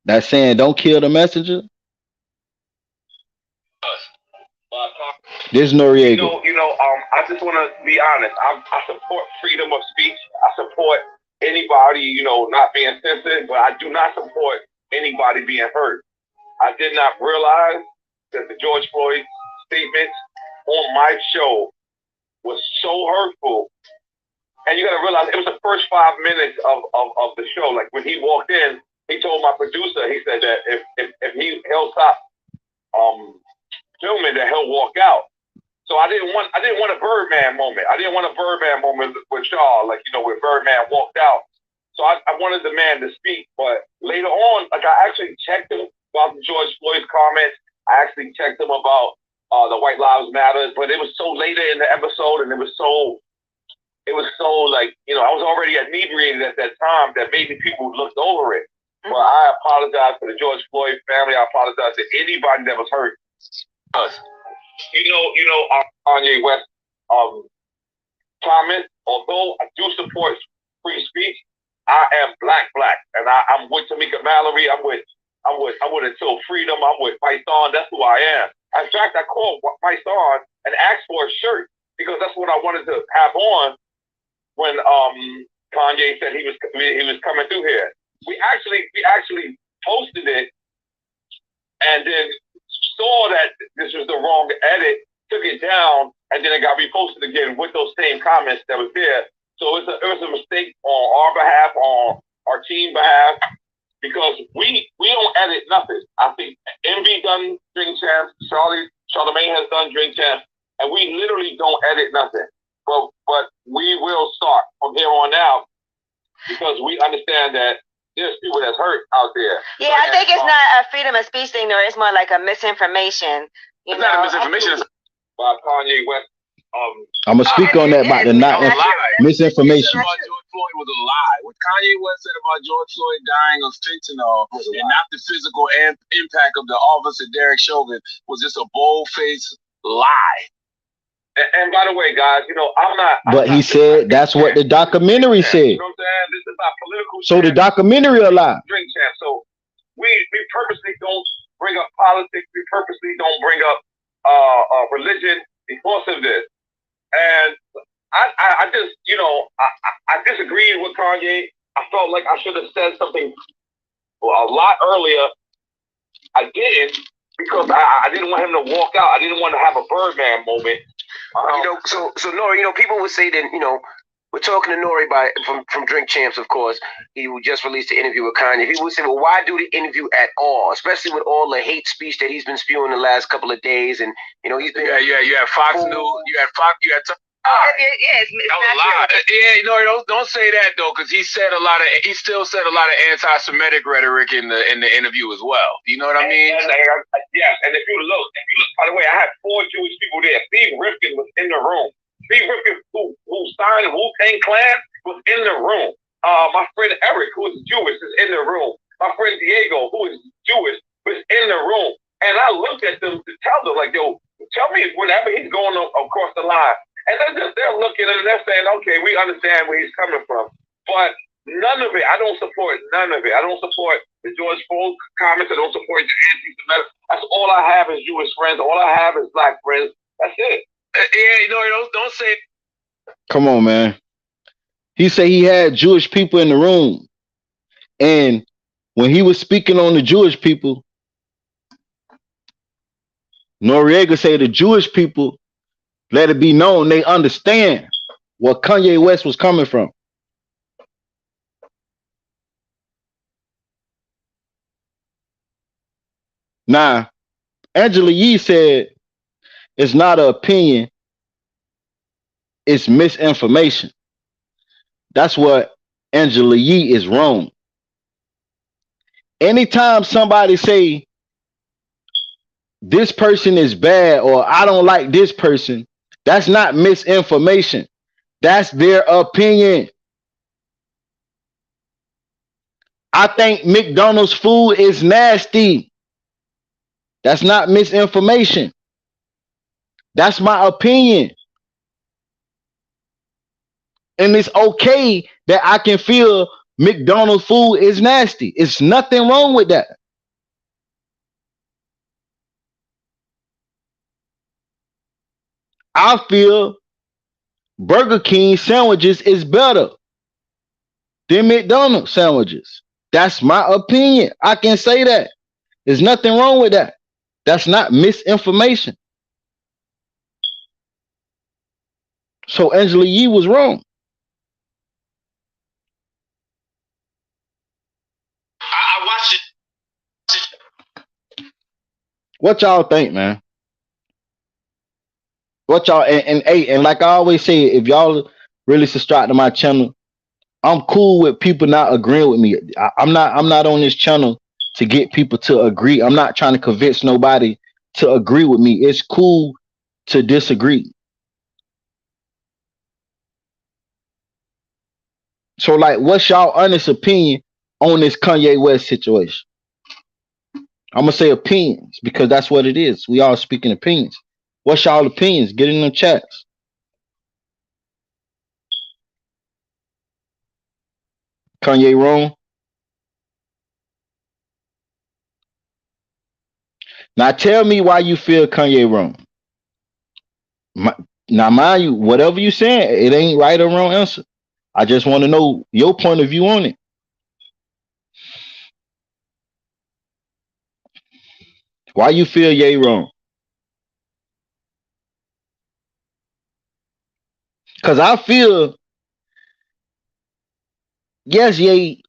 That's saying don't kill the messenger? This is Noreaga. I just want to be honest. I support freedom of speech. I support anybody, not being censored, but I do not support anybody being hurt. I did not realize that the George Floyd statements on my show was so hurtful. And you got to realize it was the first 5 minutes of the show. Like when he walked in, he told my producer, he said that if he'll stop filming, that he'll walk out. So I didn't want a Birdman moment. I didn't want a Birdman moment with Shaw, where Birdman walked out. So I wanted the man to speak. But later on, I actually checked him about the George Floyd's comments. I actually checked him about the White Lives Matter. But it was so later in the episode, and it was so I was already inebriated at that time that maybe people looked over it. Mm-hmm. But I apologize to the George Floyd family. I apologize to anybody that was hurt. Kanye West comment, although I do support free speech, I am black, and I'm with Tamika Mallory. I'm with Until Freedom. I'm with Python. That's who I am. In fact, I called Python and asked for a shirt because that's what I wanted to have on when Kanye said he was coming through here. We actually posted it and then saw that this was the wrong edit, took it down, and then it got reposted again with those same comments that was there. So it was a mistake on our behalf, on our team behalf, because we don't edit nothing. I think Envy done Drink Champs, Charlamagne has done Drink Champs, and we literally don't edit nothing. But we will start from here on out because we understand that there's people that's hurt out there. Yeah, I think it's not a freedom of speech thing, nor it's more like a misinformation. It's not a misinformation. By Kanye West. I'm gonna speak on that about the misinformation. About George Floyd was a lie. What Kanye West said about George Floyd dying of fentanyl and not the physical impact of the officer Derek Chauvin was just a bold-faced lie. And by the way, guys, I'm not. But he said that's what the documentary said. You know what I'm saying? This is not political. So the documentary a lie. Drink champ. So we purposely don't bring up politics. We purposely don't bring up religion because of this. And I just, I disagreed with Kanye. I felt like I should have said something a lot earlier. I didn't because I didn't want him to walk out. I didn't want to have a Birdman moment. So Nori, people would say that, we're talking to Nori from Drink Champs, of course. He just released the interview with Kanye. People would say, well, why do the interview at all? Especially with all the hate speech that he's been spewing the last couple of days. And, he's been... You had Fox News, you had Fox, you had... It's that was a lie. Yeah, don't say that though, because he still said a lot of anti-Semitic rhetoric in the interview as well. You know what I mean? Yes, and if you look, by the way, I had 4 Jewish people there. Steve Rifkin was in the room. Steve Rifkin, who signed Wu-Tang Clan, was in the room. My friend Eric, who is Jewish, is in the room. My friend Diego, who is Jewish, was in the room. And I looked at them to tell them, like, yo, tell me whenever he's going across the line. And they're looking and they're saying, okay, we understand where he's coming from. But none of it, I don't support none of it. I don't support the George Floyd comments. I don't support the anti-Semitic. That's all I have is Jewish friends. All I have is black friends. That's it. Don't say. Come on, man. He said he had Jewish people in the room. And when he was speaking on the Jewish people, Noreaga said the Jewish people let it be known they understand where Kanye West was coming from. Now, Angela Yee said it's not an opinion, it's misinformation. That's what Angela Yee is wrong. Anytime somebody say this person is bad or I don't like this person, that's not misinformation. That's their opinion. I think McDonald's food is nasty. That's not misinformation. That's my opinion. And it's okay that I can feel McDonald's food is nasty. It's nothing wrong with that. I feel Burger King sandwiches is better than McDonald's sandwiches. That's my opinion. I can say that. There's nothing wrong with that. That's not misinformation. So Angela Yee was wrong. I watched it. What y'all think, man? What y'all and like I always say, if y'all really subscribe to my channel, I'm cool with people not agreeing with me. I'm not on this channel to get people to agree. I'm not trying to convince nobody to agree with me. It's cool to disagree. So, like, what's y'all honest opinion on this Kanye West situation? I'm gonna say opinions because that's what it is. We all speaking opinions. What's y'all opinions? Get in the chats. Kanye wrong? Now tell me why you feel Kanye wrong. Now mind you, whatever you saying, it ain't right or wrong answer. I just want to know your point of view on it. Why you feel Ye wrong? Cause I feel yes, Ye.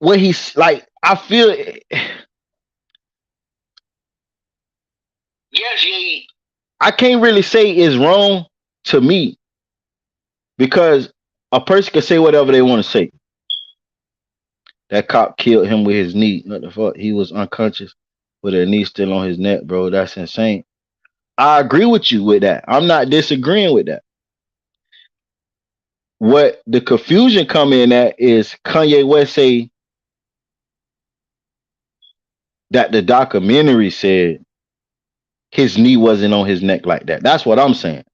What he's like, I feel Yes, Ye. I can't really say it's wrong to me because a person can say whatever they want to say. That cop killed him with his knee. What the fuck? He was unconscious with a knee still on his neck, bro. That's insane. I agree with you with that. I'm not disagreeing with that. What the confusion come in at is Kanye West say that the documentary said his knee wasn't on his neck like that. That's what I'm saying.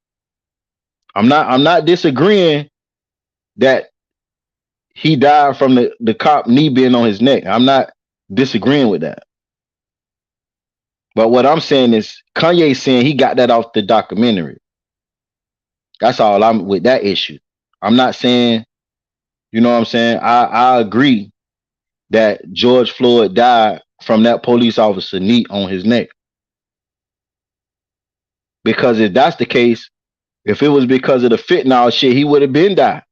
I'm not disagreeing that he died from the cop knee being on his neck. I'm not disagreeing with that. But what I'm saying is Kanye saying he got that off the documentary. That's all I'm with that issue. I'm not saying, you know what I'm saying? I agree that George Floyd died from that police officer knee on his neck. Because if that's the case, if it was because of the fentanyl shit, he would have been died.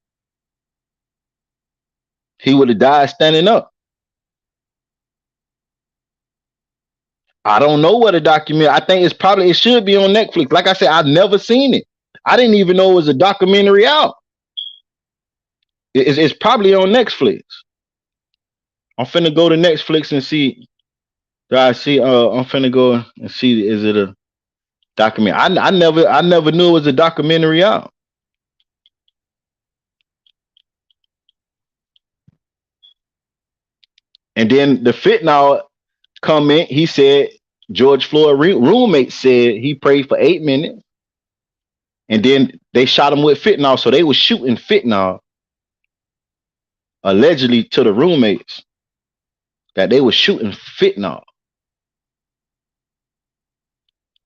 He would have died standing up. I don't know what a documentary. I think it should be on Netflix. Like I said, I've never seen it. I didn't even know it was a documentary out. It's probably on Netflix. I'm finna go to Netflix and see. I'm finna go and see. Is it a documentary? I never knew it was a documentary out. And then the fentanyl comment, he said George Floyd roommate said he prayed for 8 minutes, and then they shot him with fentanyl. So they were shooting fentanyl allegedly to the roommates. That they were shooting fentanyl.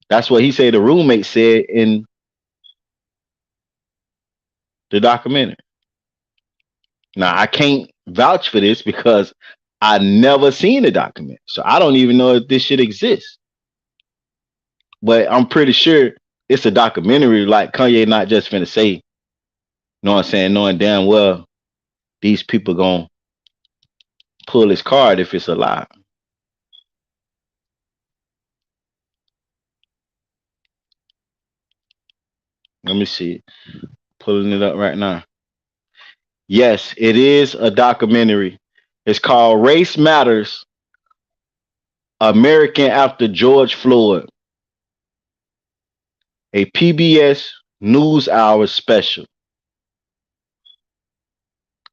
That's what he said the roommate said in the documentary. Now I can't vouch for this because I never seen the documentary. So I don't even know if this shit exists. But I'm pretty sure it's a documentary. Like Kanye not just finna say, you know what I'm saying, knowing damn well these people gonna pull his card if it's a lie. Let me see. Pulling it up right now. Yes, it is a documentary. It's called Race Matters: American After George Floyd, a PBS NewsHour special.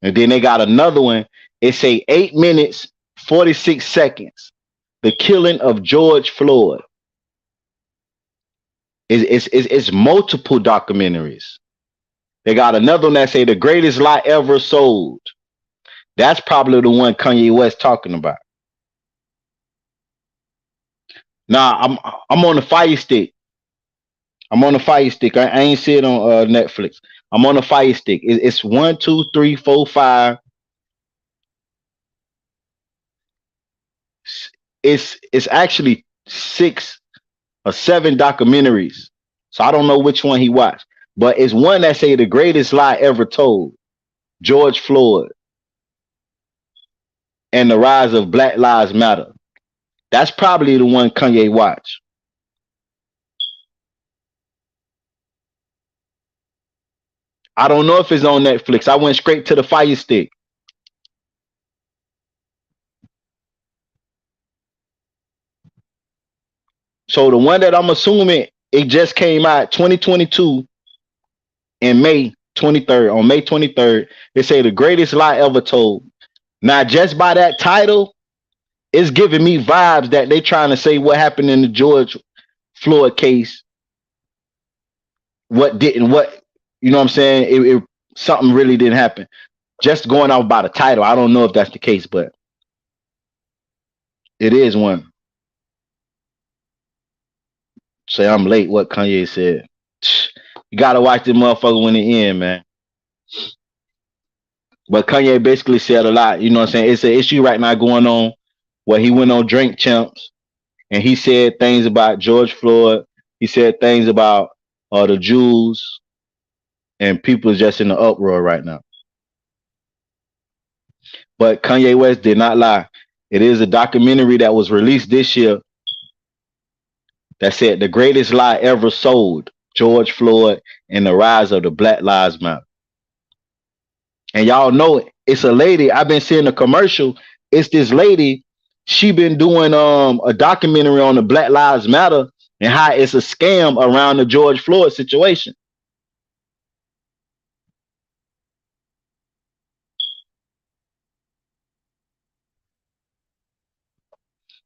And then they got another one. It's a 8 minutes 46 seconds. The killing of George Floyd. It's multiple documentaries. They got another one that say the greatest lie ever sold. That's probably the one Kanye West talking about. Nah, I'm on the Fire Stick. I'm on the Fire Stick. I ain't see it on Netflix. I'm on the Fire Stick. It's 1, 2, 3, 4, 5. It's actually 6 or 7 documentaries. So I don't know which one he watched, but it's one that say the greatest lie ever told: George Floyd and the rise of Black Lives Matter. That's probably the one Kanye watched. I don't know if it's on Netflix. I went straight to the Fire Stick. So the one that I'm assuming it just came out 2022 in May 23rd. On May 23rd, it say the greatest lie ever told. Now, just by that title, it's giving me vibes that they trying to say what happened in the George Floyd case. What didn't, what, you know what I'm saying? Something really didn't happen. Just going off by the title, I don't know if that's the case, but it is one. Say I'm late, what Kanye said. You gotta watch this motherfucker when it end, man. But Kanye basically said a lot, you know what I'm saying? It's an issue right now going on where he went on Drink Champs and he said things about George Floyd. He said things about the Jews, and people is just in the uproar right now. But Kanye West did not lie. It is a documentary that was released this year that said the greatest lie ever sold: George Floyd and the rise of the Black Lives Matter. And y'all know it's a lady. I've been seeing a commercial. It's this lady. She been doing a documentary on the Black Lives Matter and how it's a scam around the George Floyd situation.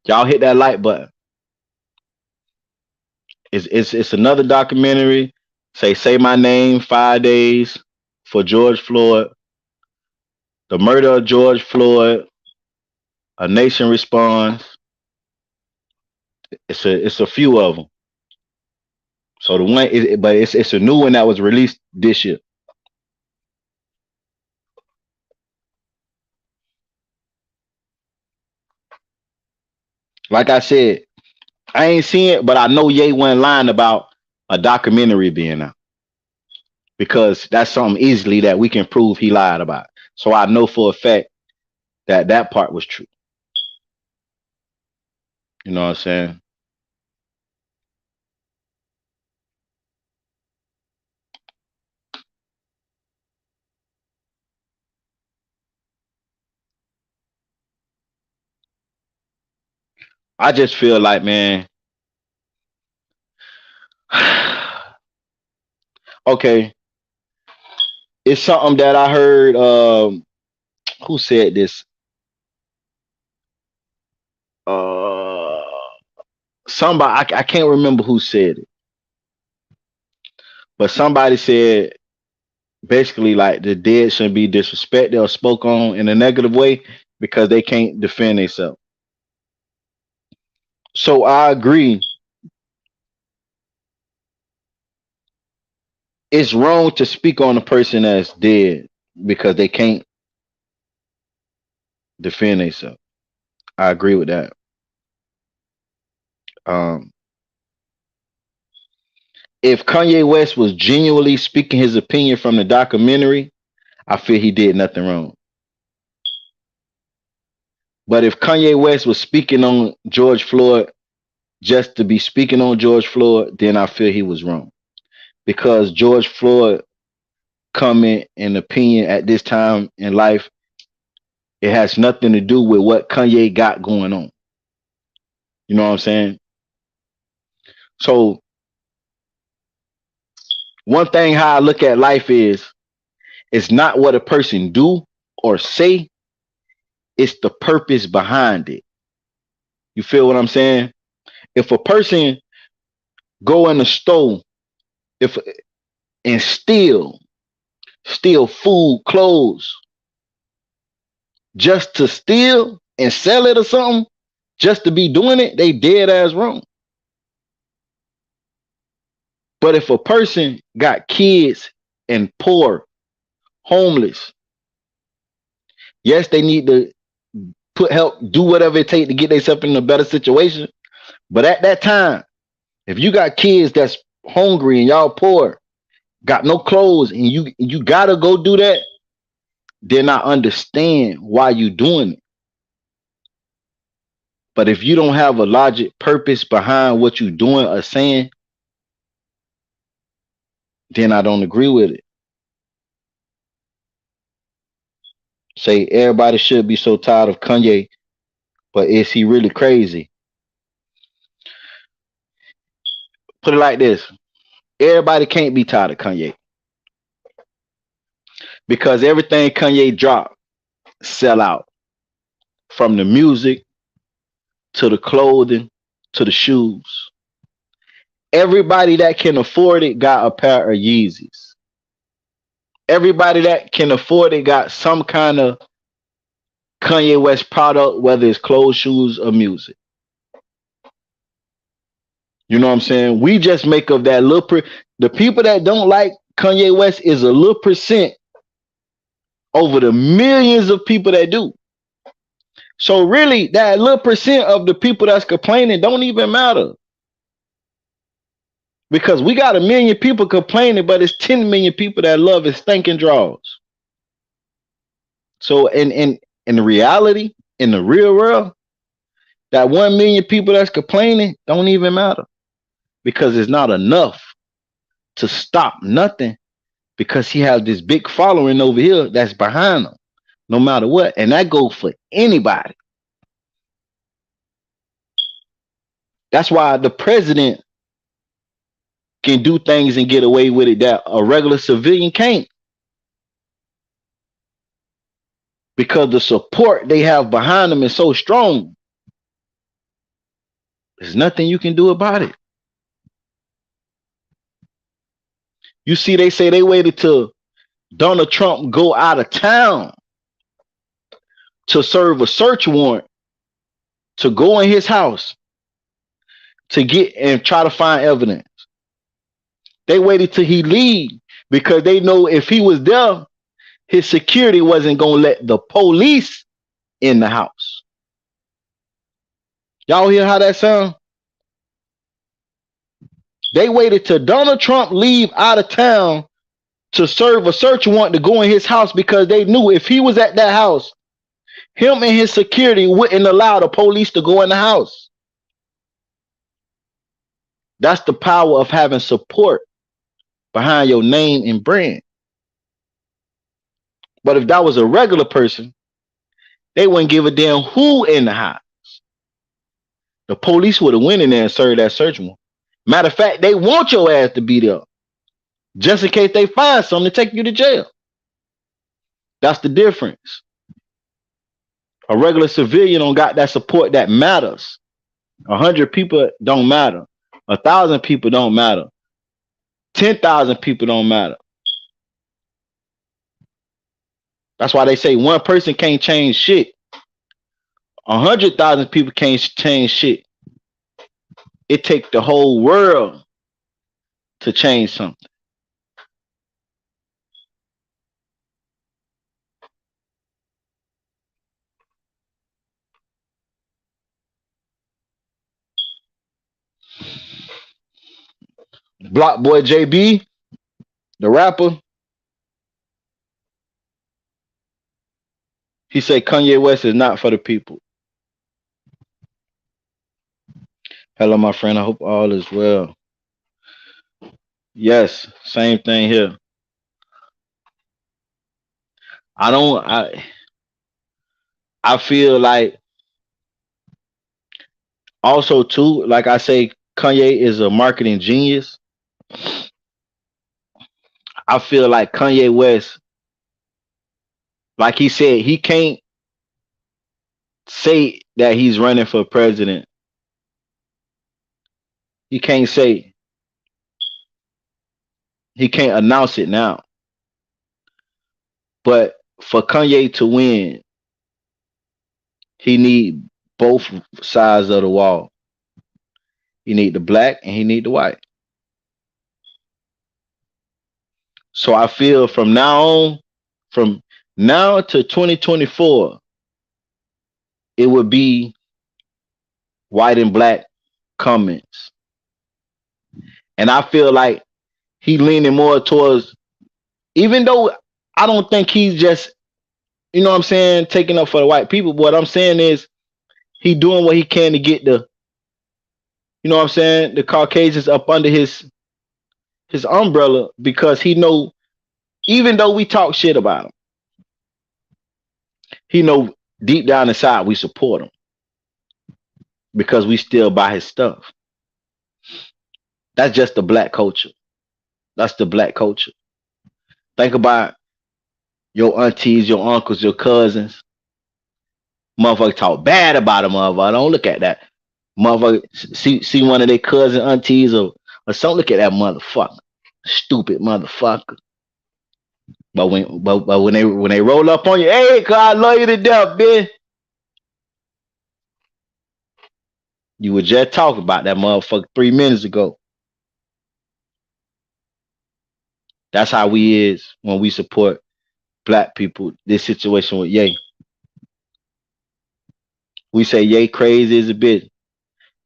Y'all hit that like button. It's another documentary. Say My Name, 5 days for George Floyd. The murder of George Floyd. A Nation Responds. It's a few of them. So the one is, but it's a new one that was released this year. Like I said, I ain't seen it, but I know Ye wasn't lying about a documentary being out, because that's something easily that we can prove he lied about. So I know for a fact that that part was true. You know what I'm saying? I just feel like, man, okay, it's something that I heard. Who said this? Uh, Somebody, I can't remember who said it, but somebody said basically like the dead shouldn't be disrespected or spoke on in a negative way because they can't defend themselves. So I agree. It's wrong to speak on a person that's dead because they can't defend themselves. I agree with that. Um, if Kanye West was genuinely speaking his opinion from the documentary, I feel he did nothing wrong. But if Kanye West was speaking on George Floyd just to be speaking on George Floyd, then I feel he was wrong. because George Floyd comment and opinion at this time in life, it has nothing to do with what Kanye got going on. You know what I'm saying? So one thing how I look at life is it's not what a person do or say, it's the purpose behind it. You feel what I'm saying? If a person go in the store if and steal food, clothes, just to steal and sell it or something, just to be doing it, they dead ass wrong. But if a person got kids and poor, homeless, yes, they need to put help, do whatever it takes to get themselves in a better situation. But at that time, if you got kids that's hungry and y'all poor, got no clothes, and you gotta go do that, then I understand why you doing it. But if you don't have a logic purpose behind what you doing or saying, then I don't agree with it. Say everybody should be so tired of Kanye, but is he really crazy? Put it like this. Everybody can't be tired of Kanye because everything Kanye dropped sell out. From the music to the clothing to the shoes. Everybody that can afford it got a pair of Yeezys. Everybody that can afford it got some kind of Kanye West product, whether it's clothes, shoes, or music. You know what I'm saying? We just make up that little the people that don't like Kanye West is a little percent over the millions of people that do. So really, that little percent of the people that's complaining don't even matter. Because we got 1 million people complaining, but it's 10 million people that love his stinking draws. So in the reality, in the real world, that 1 million people that's complaining don't even matter. Because it's not enough to stop nothing, because he has this big following over here that's behind him, no matter what. And that goes for anybody. That's why the president can do things and get away with it that a regular civilian can't. Because the support they have behind them is so strong. There's nothing you can do about it. You see, they say they waited till Donald Trump go out of town to serve a search warrant to go in his house to get and try to find evidence. They waited till he leave because they know if he was there, his security wasn't going to let the police in the house. Y'all hear how that sound? They waited till Donald Trump leave out of town to serve a search warrant to go in his house because they knew if he was at that house, him and his security wouldn't allow the police to go in the house. That's the power of having support behind your name and brand. But if that was a regular person, they wouldn't give a damn who in the house. The police would have went in there and served that search warrant. Matter of fact, they want your ass to be there just in case they find something to take you to jail. That's the difference. A regular civilian don't got that support that matters. 100 people don't matter. 1,000 people don't matter. 10,000 people don't matter. That's why they say one person can't change shit. 100,000 people can't change shit. It takes the whole world to change something. Block Boy JB, the rapper, he said Kanye West is not for the people. Hello, my friend. I hope all is well. Yes, same thing here. I don't. I feel like also too, like I say, Kanye is a marketing genius. I feel like Kanye West, like he said, he can't say that he's running for president. He can't say, he can't announce it now. But for Kanye to win, he need both sides of the wall. He need the black and he need the white. So I feel from now on, from now to 2024, it would be white and black comments. And I feel like he leaning more towards, even though I don't think he's just, you know what I'm saying, taking up for the white people. But what I'm saying is he doing what he can to get the, you know what I'm saying, the Caucasians up under his umbrella, because he know, even though we talk shit about him, he know deep down inside we support him because we still buy his stuff. That's just the black culture. That's the black culture. Think about your aunties, your uncles, your cousins. Motherfucker talk bad about a motherfucker. Don't look at that. Motherfucker see one of their cousin aunties or something. Look at that motherfucker. Stupid motherfucker. But when they roll up on you, hey, cause I love you to death, bitch. You were just talking about that motherfucker 3 minutes ago. That's how we is when we support black people. This situation with Ye. We say Ye crazy as a bitch.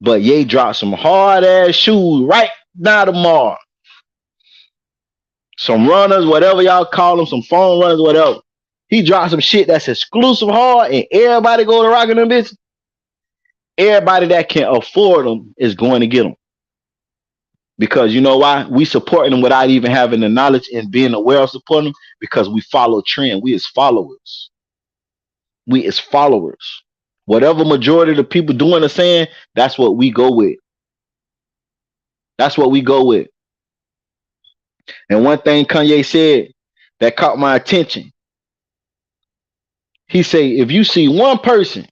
But Ye dropped some hard ass shoes right now tomorrow. Some runners, whatever y'all call them, some phone runners, whatever. He dropped some shit that's exclusive hard, and everybody go to rocking them bitches. Everybody that can afford them is going to get them. Because you know why? We supporting them without even having the knowledge and being aware of supporting them, because we follow trend. We as followers. We as followers. Whatever majority of the people doing or saying, that's what we go with. That's what we go with. And one thing Kanye said that caught my attention. He said, if you see one person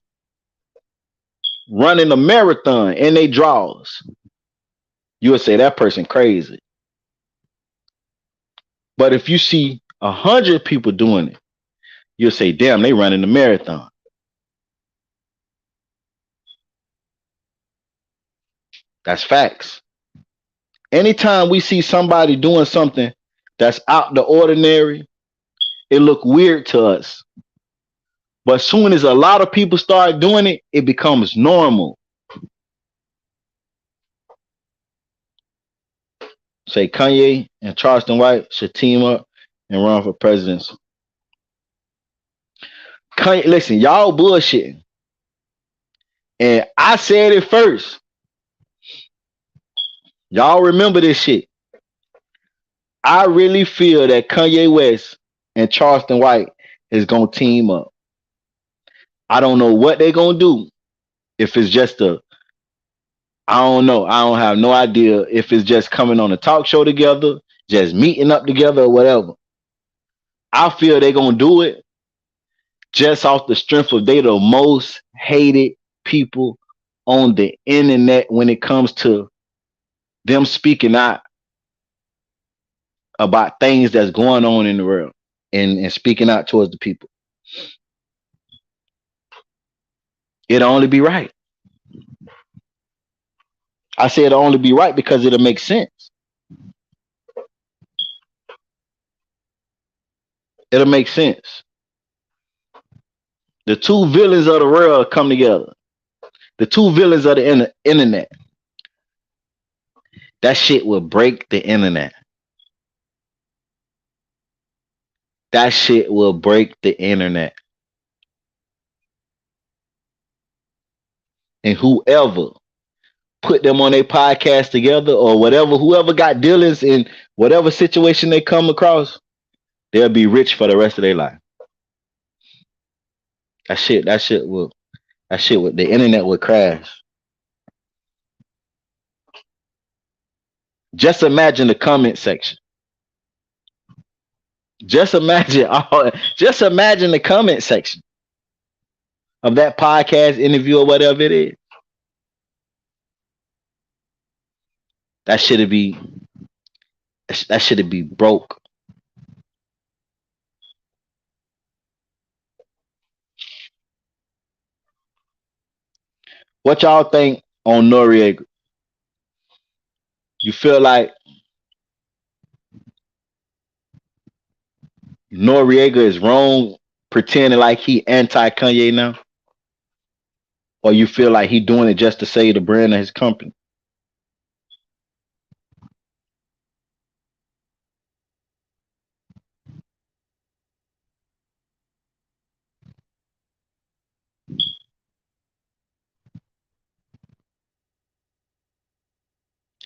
running a marathon and they draws, you would say that person crazy. But if you see 100 people doing it, you'll say, damn, they running the marathon. That's facts. Anytime we see somebody doing something that's out the ordinary, it look weird to us. But as soon as a lot of people start doing it, it becomes normal. Say Kanye and Charleston White should team up and run for presidency. Kanye, listen, y'all bullshitting. And I said it first. Y'all remember this shit. I really feel that Kanye West and Charleston White is going to team up. I don't know what they're going to do. If it's just I don't know. I don't have no idea if it's just coming on a talk show together, just meeting up together or whatever. I feel they're going to do it just off the strength of they the most hated people on the internet when it comes to them speaking out about things that's going on in the world and speaking out towards the people. It'll only be right. I say it'll only be right because it'll make sense. It'll make sense. The two villains of the world come together. The two villains of the internet. That shit will break the internet. That shit will break the internet. And whoever put them on their podcast together or whatever, whoever got dealings in whatever situation they come across, they'll be rich for the rest of their life. That shit would the internet would crash. Just imagine the comment section. Just imagine just imagine the comment section of that podcast interview or whatever it is. That should be broke. What y'all think on Noreaga? You feel like Noreaga is wrong pretending like he anti Kanye now? Or you feel like he doing it just to save the brand of his company?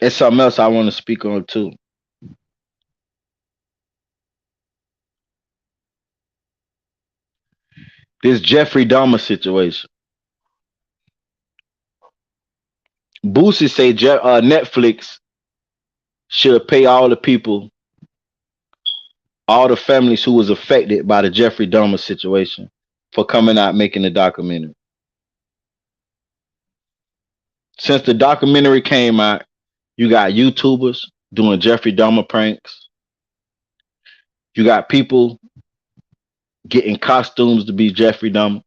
It's something else I want to speak on too. This Jeffrey Dahmer situation. Boosie say Netflix should pay all the people, all the families who was affected by the Jeffrey Dahmer situation for coming out making the documentary. Since the documentary came out, you got YouTubers doing Jeffrey Dahmer pranks. You got people getting costumes to be Jeffrey Dahmer.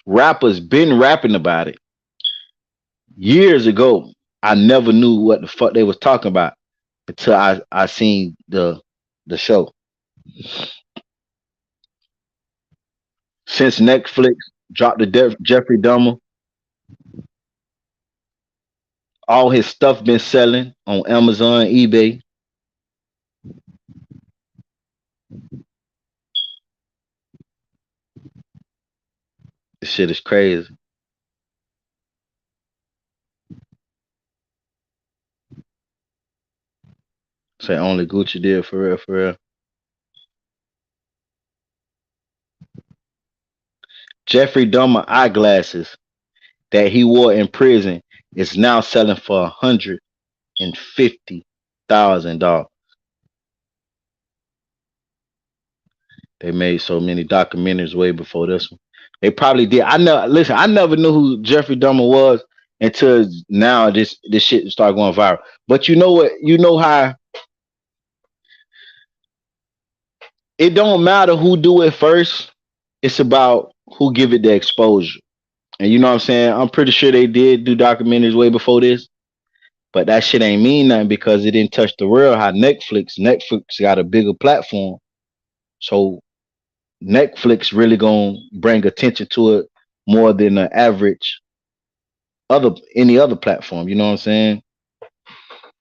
Rappers been rapping about it. Years ago, I never knew what the fuck they was talking about until I seen the show. Since Netflix dropped the Jeffrey Dahmer, all his stuff been selling on Amazon, eBay. This shit is crazy. Say only Gucci did for real, for real. Jeffrey Dahmer eyeglasses that he wore in prison is now selling for $150,000. They made so many documentaries way before this one. They probably did. I never knew who Jeffrey Dahmer was until now this shit started going viral. But you know what? You know how it don't matter who do it first. It's about who give it the exposure. And you know what I'm saying? I'm pretty sure they did do documentaries way before this. But that shit ain't mean nothing because it didn't touch the world. How Netflix got a bigger platform. So Netflix really gonna bring attention to it more than the average any other platform. You know what I'm saying?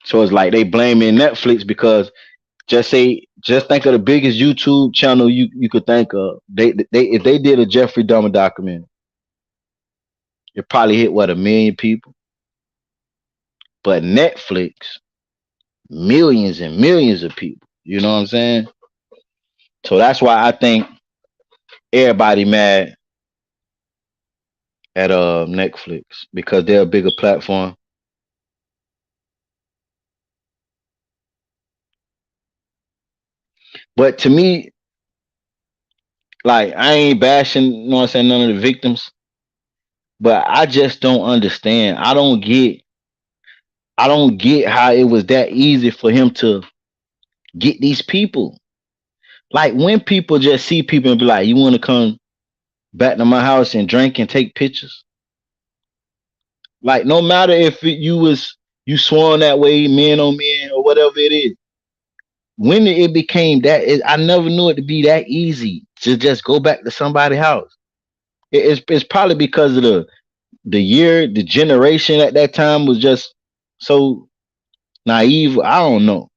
So it's like they blaming Netflix because just think of the biggest YouTube channel you could think of. They if they did a Jeffrey Dahmer documentary, it probably hit what 1 million people. But Netflix, millions and millions of people. You know what I'm saying? So that's why I think everybody mad at Netflix because they're a bigger platform. But to me, like I ain't bashing, you know what I'm saying, none of the victims, but I just don't understand. I don't get how it was that easy for him to get these people. Like when people just see people and be like, "You want to come back to my house and drink and take pictures?" Like no matter if you sworn that way, man on man or whatever it is. When it became that, I never knew it to be that easy to just go back to somebody's house. It's probably because of the generation at that time was just so naive. I don't know,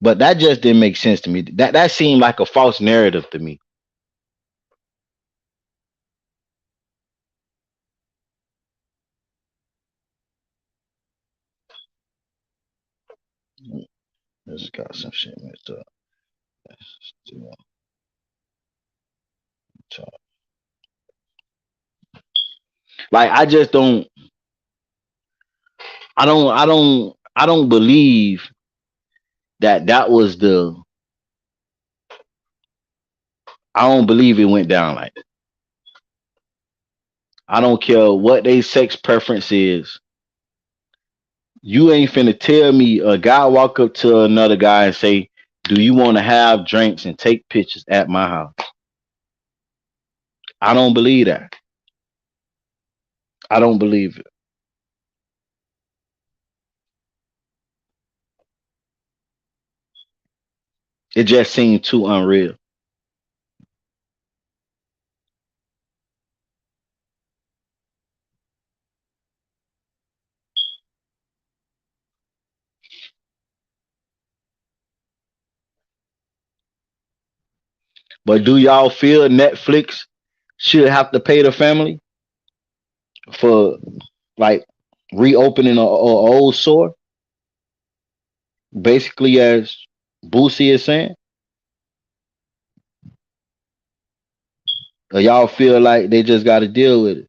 but that just didn't make sense to me. That seemed like a false narrative to me. Just got some shit messed up. Like I just don't. I don't believe that was the. I don't believe it went down like that. I don't care what they sex preference is. You ain't finna tell me a guy walk up to another guy and say, "Do you want to have drinks and take pictures at my house?" I don't believe that. I don't believe it. It just seemed too unreal. But do y'all feel Netflix should have to pay the family for like reopening a old sore? Basically, as Boosie is saying, or y'all feel like they just got to deal with it?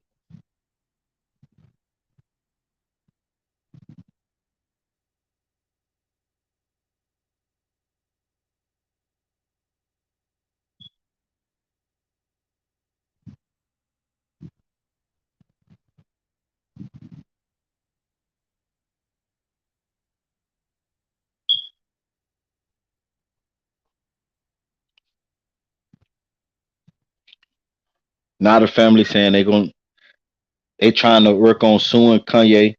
Now the family saying they trying to work on suing Kanye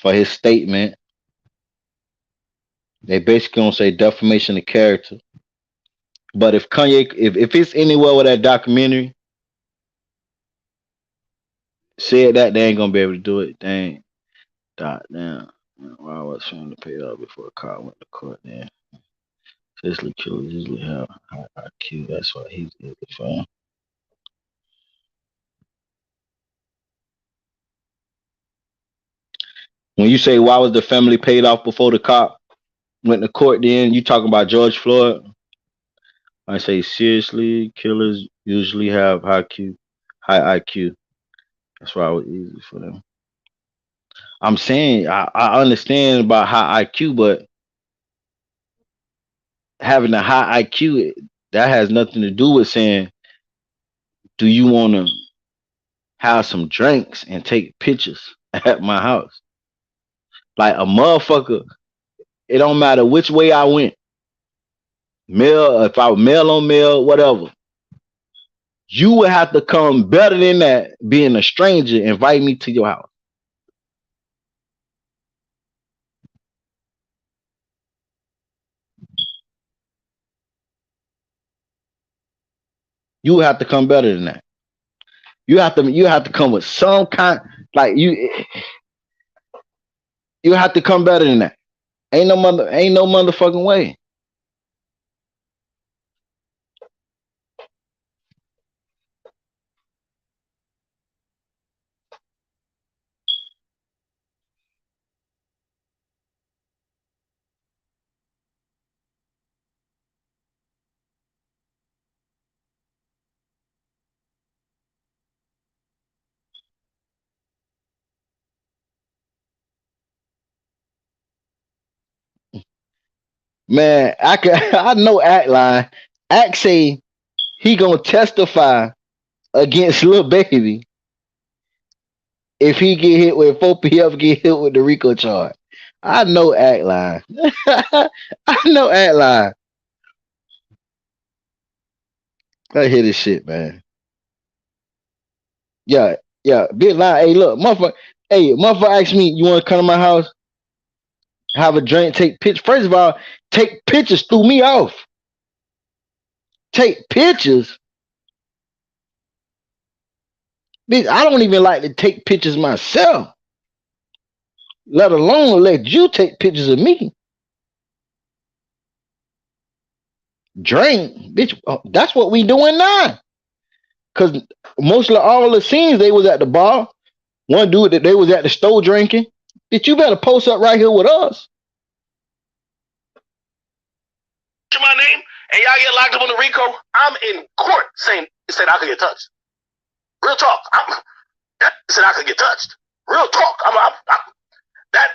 for his statement. They basically gonna say defamation of character. But if Kanye, if it's anywhere with that documentary said that, they ain't gonna be able to do it. They ain't. Dot damn. Why I was trying to pay off before the car went to court. Then seriously, killers usually have high IQ. That's why he's easily found. When you say why was the family paid off before the cop went to court, then you talking about George Floyd? I say seriously, killers usually have high IQ. That's why it was easy for them. I'm saying I understand about high IQ, but having a high IQ that has nothing to do with saying, do you want to have some drinks and take pictures at my house? Like a motherfucker, it don't matter which way I went, male, if I was male on male, whatever. You would have to come better than that, being a stranger, invite me to your house. You would have to come better than that. You have to come with some kind, like you have to come better than that. Ain't no motherfucking way. Man, I can I know act line. Act say he gonna testify against Lil Baby if he get hit with 4PF get hit with the RICO charge. I know act line. I know act line. I hear this shit, man. Yeah, yeah. Big line. Hey, look, motherfucker. Hey, motherfucker asked me, you wanna come to my house, have a drink, take pictures. First of all, take pictures threw me off. Take pictures. Bitch, I don't even like to take pictures myself, let alone let you take pictures of me. Drink, bitch. That's what we doing now. Cause mostly all the scenes they was at the bar. One dude that they was at the store drinking. Bitch, you better post up right here with us. My name and y'all get locked up on the RICO. I'm in court saying it said I could get touched. Real talk. It said I could get touched. Real talk. That.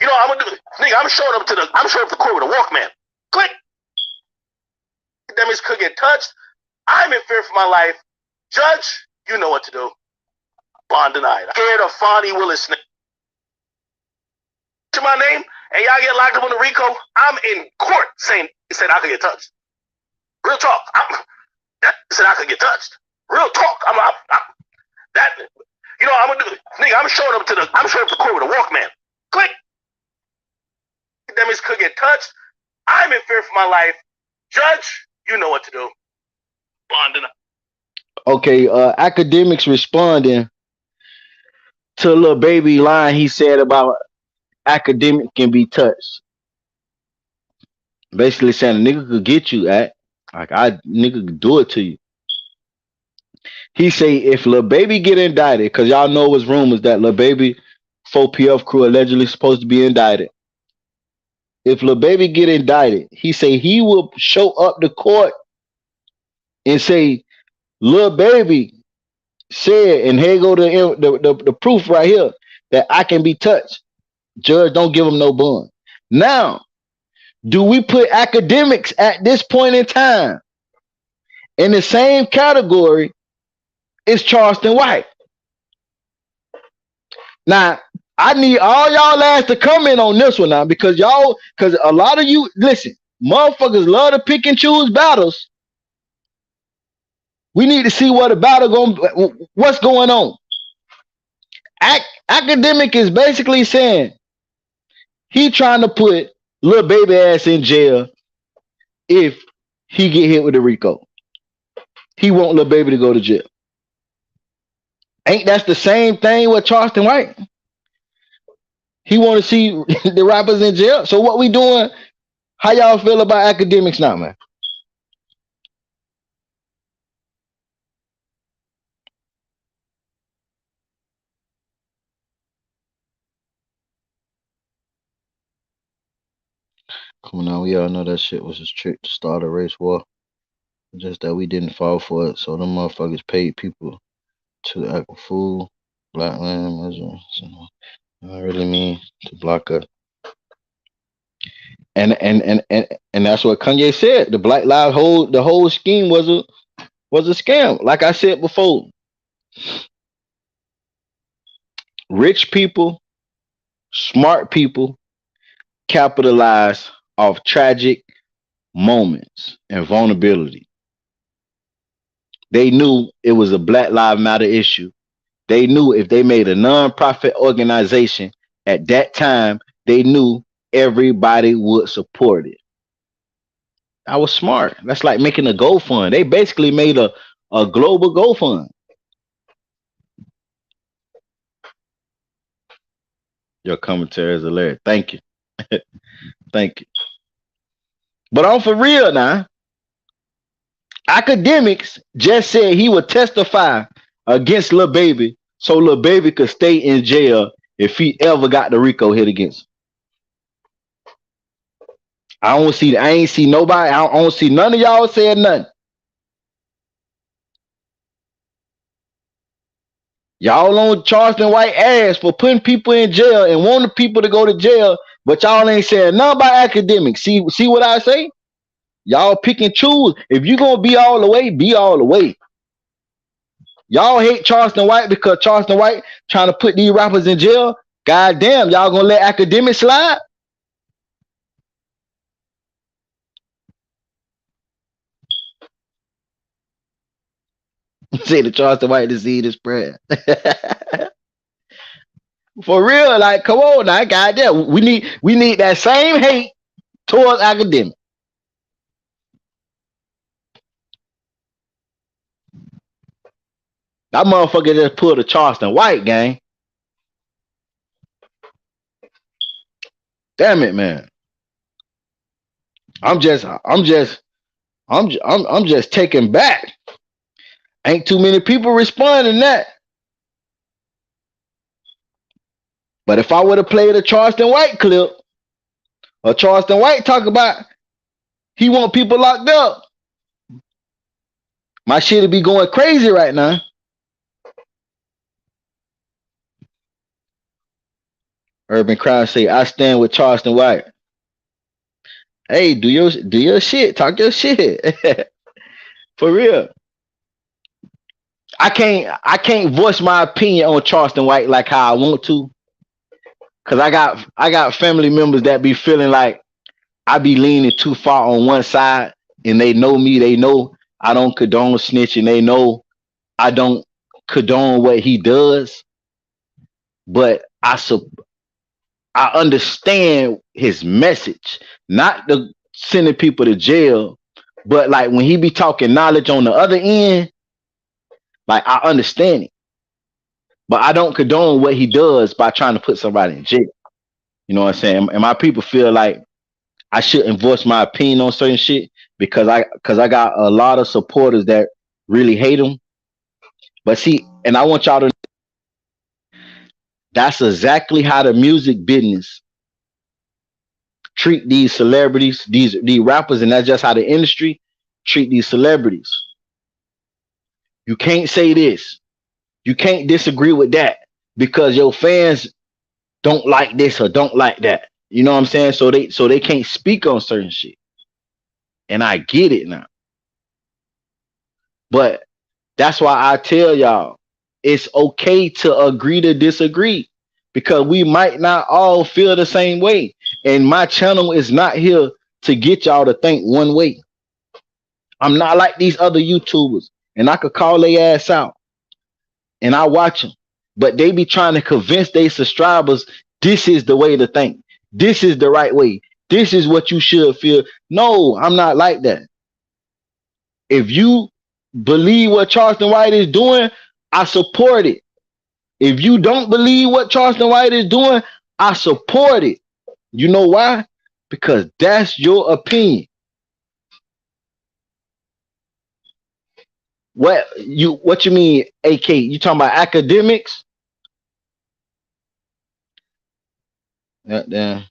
You know I'm gonna do. Nigga, I'm showing up to court with a Walkman. Click. Academics could get touched. I'm in fear for my life. Judge, you know what to do. Bond denied. Scared of Fonnie Willis. My name and y'all get locked up on the RICO. I'm in court saying it said I could get touched. Real talk. It said I could get touched. Real talk. That. You know I'm gonna do. Nigga, I'm showing up to court with a Walkman. Click. Academics could get touched. I'm in fear for my life. Judge, you know what to do. Bond denied. Okay, academics responding to a little baby line he said about academic can be touched. Basically saying a nigga could get you at like nigga could do it to you. He say if Lil Baby get indicted, cause y'all know it was rumors that Lil Baby 4PF crew allegedly supposed to be indicted. If Lil Baby get indicted, he say he will show up to court and say Lil Baby said, and here go the proof right here that I can be touched. Judge, don't give him no bond. Now, do we put academics at this point in time in the same category as Charleston White? Now, I need all y'all ass to comment on this one now because a lot of you, listen, motherfuckers love to pick and choose battles. We need to see what's going on. Academic is basically saying he trying to put Lil Baby ass in jail if he get hit with a RICO. He want Lil Baby to go to jail. Ain't that the same thing with Charleston White? He want to see the rappers in jail. So what we doing? How y'all feel about academics now, man? Come on now, we all know that shit was a trick to start a race war. Just that we didn't fall for it. So them motherfuckers paid people to act a fool. Black man, I really mean to block us. And that's what Kanye said. The Black Lives the whole scheme was a scam. Like I said before, rich people, smart people capitalize off tragic moments and vulnerability. They knew it was a Black Lives Matter issue. They knew if they made a non-profit organization at that time, they knew everybody would support it. I was smart. That's like making a GoFund. They basically made a global GoFund. Your commentary is hilarious. Thank you. Thank you. But on for real now, academics just said he would testify against Lil Baby so Lil Baby could stay in jail if he ever got the RICO hit against him. I ain't see nobody. I don't see none of y'all saying nothing. Y'all on Charleston White ass for putting people in jail and wanting people to go to jail, but y'all ain't saying nothing about academics. See what I say? Y'all pick and choose. If you gonna be all the way, be all the way. Y'all hate Charleston White because Charleston White trying to put these rappers in jail. God damn, y'all gonna let academics slide? Say the Charleston White disease is spread. For real, like, come on now, goddamn. We need that same hate towards academics. That motherfucker just pulled a Charleston White, gang. Damn it, man. I'm just taken back. Ain't too many people responding to that. But if I would have played a Charleston White clip, or Charleston White talk about he want people locked up, my shit would be going crazy right now. Urban Crowd say, I stand with Charleston White. Hey, do your shit. Talk your shit. For real. I can't voice my opinion on Charleston White like how I want to. Cause I got family members that be feeling like I be leaning too far on one side, and they know me, they know I don't condone snitching, they know I don't condone what he does, but I understand his message, not the sending people to jail, but like when he be talking knowledge on the other end, like I understand it, but I don't condone what he does by trying to put somebody in jail. You know what I'm saying? And my people feel like I shouldn't voice my opinion on certain shit because I got a lot of supporters that really hate him. But see, and I want y'all to, that's exactly how the music business treat these celebrities, these rappers, and that's just how the industry treat these celebrities. You can't say this. You can't disagree with that because your fans don't like this or don't like that. You know what I'm saying? So they can't speak on certain shit. And I get it now. But that's why I tell y'all it's okay to agree to disagree because we might not all feel the same way. And my channel is not here to get y'all to think one way. I'm not like these other YouTubers, and I could call their ass out and I watch them, but they be trying to convince their subscribers this is the way to think. This is the right way. This is what you should feel. No, I'm not like that. If you believe what Charleston White is doing, I support it. If you don't believe what Charleston White is doing, I support it. You know why? Because that's your opinion. What you mean, AK? You talking about academics? Damn.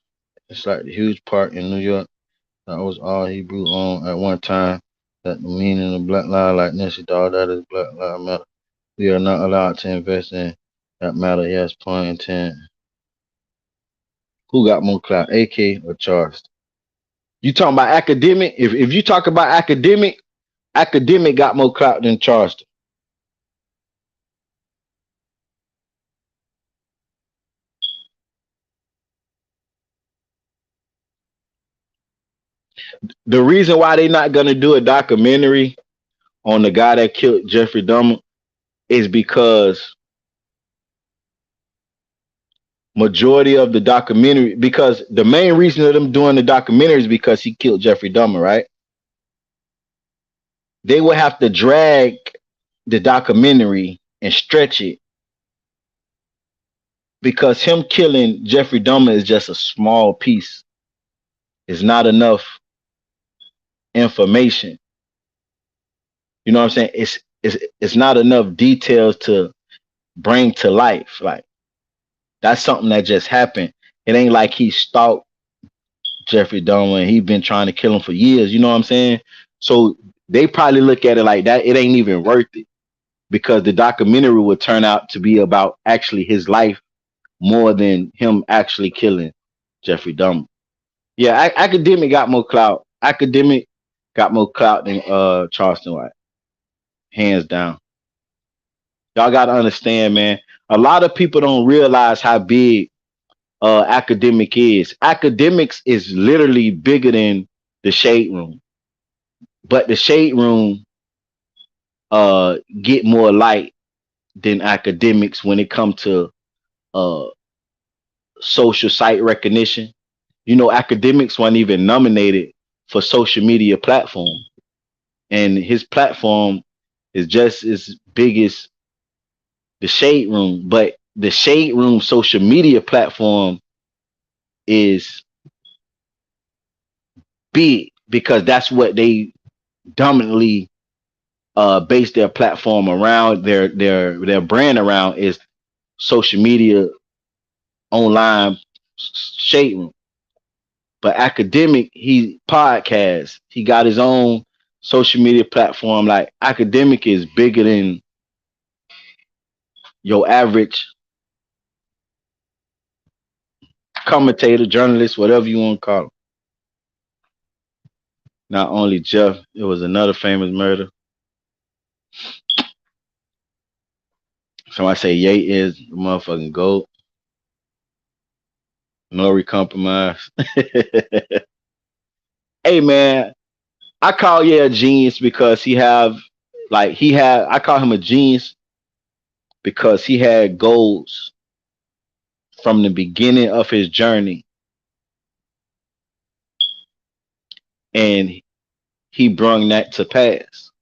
It's like the huge part in New York that was all Hebrew on at one time. That the meaning of Black Lives like Nancy Dog, that is Black Lives Matter. We are not allowed to invest in that matter. Yes, point intent. Who got more clout, AK or Charles? You talking about academic? If you talk about academic got more clout than Charleston. The reason why they not gonna do a documentary on the guy that killed Jeffrey Dahmer is because majority of the documentary, because the main reason of them doing the documentary is because he killed Jeffrey Dahmer, right? They will have to drag the documentary and stretch it because him killing Jeffrey Dahmer is just a small piece. It's not enough information. You know what I'm saying? It's not enough details to bring to life. Like that's something that just happened. It ain't like he stalked Jeffrey Dahmer and he been trying to kill him for years. You know what I'm saying? So they probably look at it like that. It ain't even worth it because the documentary would turn out to be about actually his life more than him actually killing Jeffrey Dahmer. Yeah, academic got more clout. Academic got more clout than Charleston White. Hands down. Y'all gotta understand, man. A lot of people don't realize how big academic is. Academics is literally bigger than the shade room. But the shade room get more light than academics when it comes to social site recognition. You know, academics weren't even nominated for social media platform. And his platform is just as big as the shade room, but the shade room social media platform is big because that's what they dominantly base their platform around, their brand around is social media online shade room. But academic, he podcast. He got his own social media platform. Like academic is bigger than your average commentator, journalist, whatever you want to call him. Not only Jeff, it was another famous murder. Somebody say Ye is the motherfucking GOAT. Nori compromise. Hey man, I call Ye a genius because I call him a genius because he had goals from the beginning of his journey, and he brung that to pass.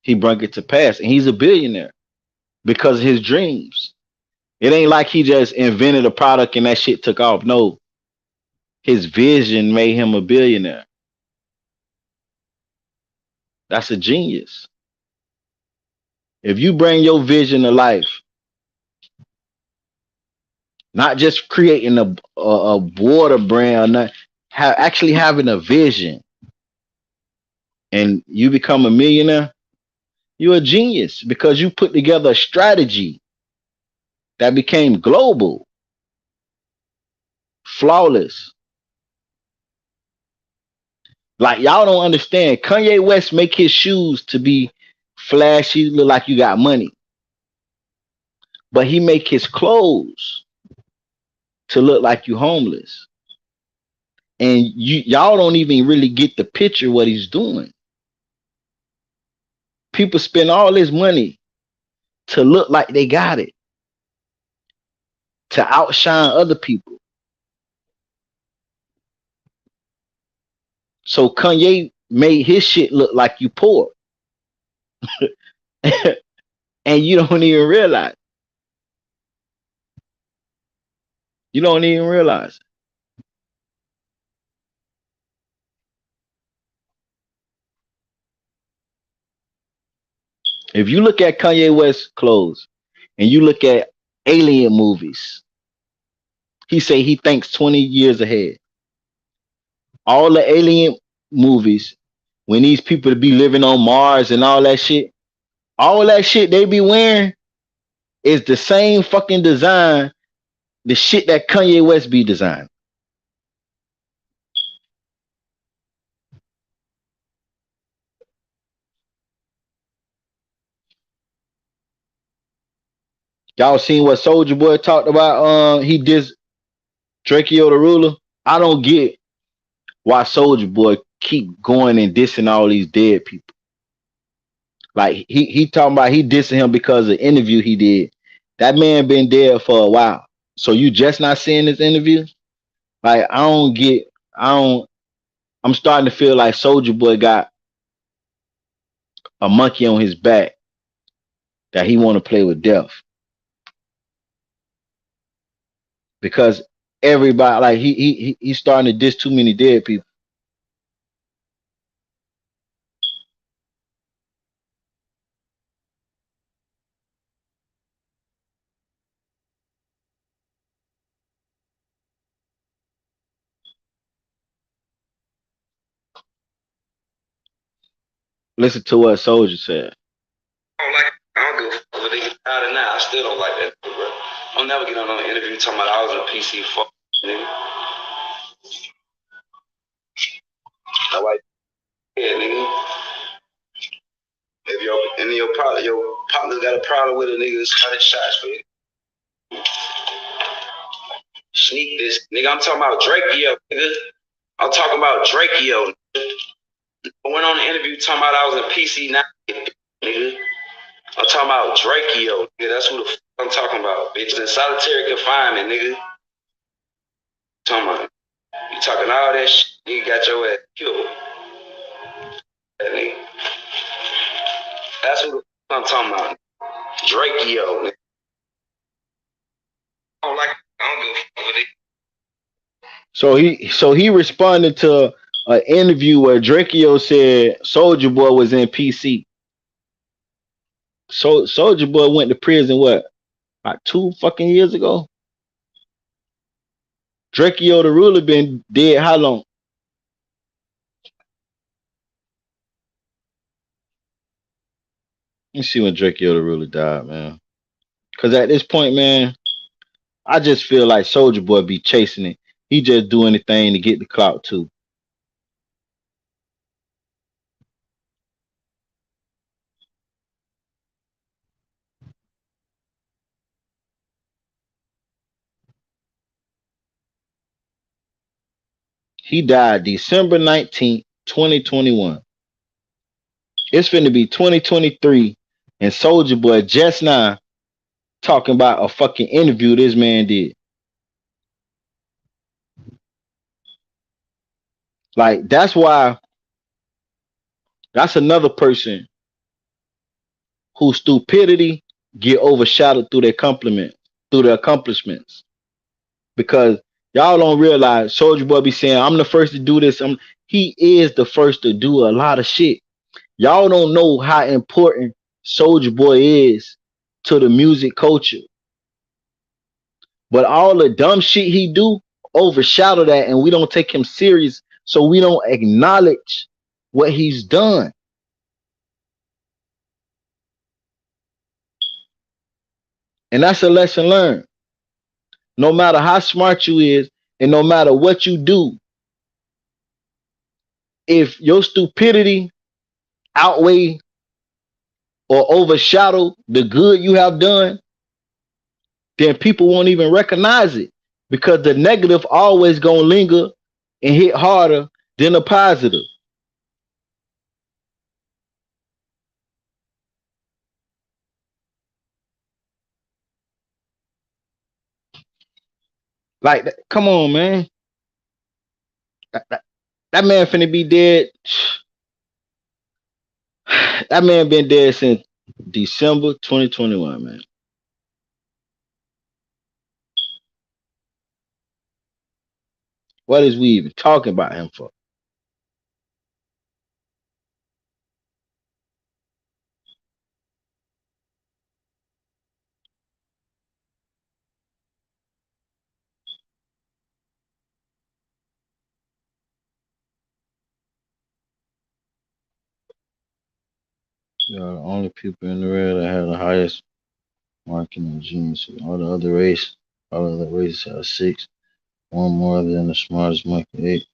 He brung it to pass, and he's a billionaire because of his dreams. It ain't like he just invented a product and that shit took off. No, his vision made him a billionaire. That's a genius. If you bring your vision to life, not just creating a water brand, not actually having a vision, and you become a millionaire, you're a genius because you put together a strategy that became global, flawless. Like y'all don't understand. Kanye West make his shoes to be flashy, look like you got money, but he make his clothes to look like you homeless. And y'all don't even really get the picture what he's doing. People spend all this money to look like they got it, to outshine other people. So Kanye made his shit look like you poor. And you don't even realize. You don't even realize. If you look at Kanye West's clothes and you look at alien movies, he say he thinks 20 years ahead. All the alien movies, when these people be living on Mars and all that shit they be wearing is the same fucking design, the shit that Kanye West be designing. Y'all seen what Soldier Boy talked about? He dissed Drakeo the Ruler. I don't get why Soldier Boy keep going and dissing all these dead people. Like he talking about he dissing him because of the interview he did. That man been dead for a while. So you just not seeing this interview? Like I'm starting to feel like Soldier Boy got a monkey on his back that he want to play with death. Because everybody like he's starting to diss too many dead people. Listen to what Soldier said. I don't give a fuck whether they get out or not. I still don't like that, bro. I'll never get on an interview talking about I was in PC fuck, nigga. I like, yeah, nigga. If any of your partners got a problem with a nigga, it's cutting shots for you. Sneak this, nigga. I'm talking about Drakeo, nigga. I'm talking about Drakeo. I went on the interview talking about I was in PC now, nigga. I'm talking about Drakeo, nigga. That's who the fuck I'm talking about, bitch. In solitary confinement, nigga. Talking about you talking all that shit, nigga. Got your ass killed. That nigga. That's who the fuck I'm talking about. Drakeo, nigga. I don't give a fuck with it. So he responded to an interview where Drakeo said Soldier Boy was in PC. So Soldier Boy went to prison what? Like 2 fucking years ago. Drakeo the Ruler been dead how long? Let me see when Drakeo the Ruler died, man. Cause at this point, man, I just feel like Soldier Boy be chasing it. He just do anything to get the clout too. He died December 19th, 2021. It's finna be 2023, and Soldier Boy just now talking about a fucking interview this man did. Like, that's why that's another person whose stupidity get overshadowed through their accomplishments. Because y'all don't realize Soldier Boy be saying, I'm the first to do this. He is the first to do a lot of shit. Y'all don't know how important Soldier Boy is to the music culture. But all the dumb shit he do overshadow that, and we don't take him serious, so we don't acknowledge what he's done. And that's a lesson learned. No matter how smart you is, and no matter what you do, if your stupidity outweigh or overshadow the good you have done, then people won't even recognize it, because the negative always gonna linger and hit harder than the positive. Like, come on, man. That man finna be dead. That man been dead since December 2021, man. What is we even talking about him for? You are the only people in the world that have the highest marking of genius. All the other races have 6. One more than the smartest monkey 8.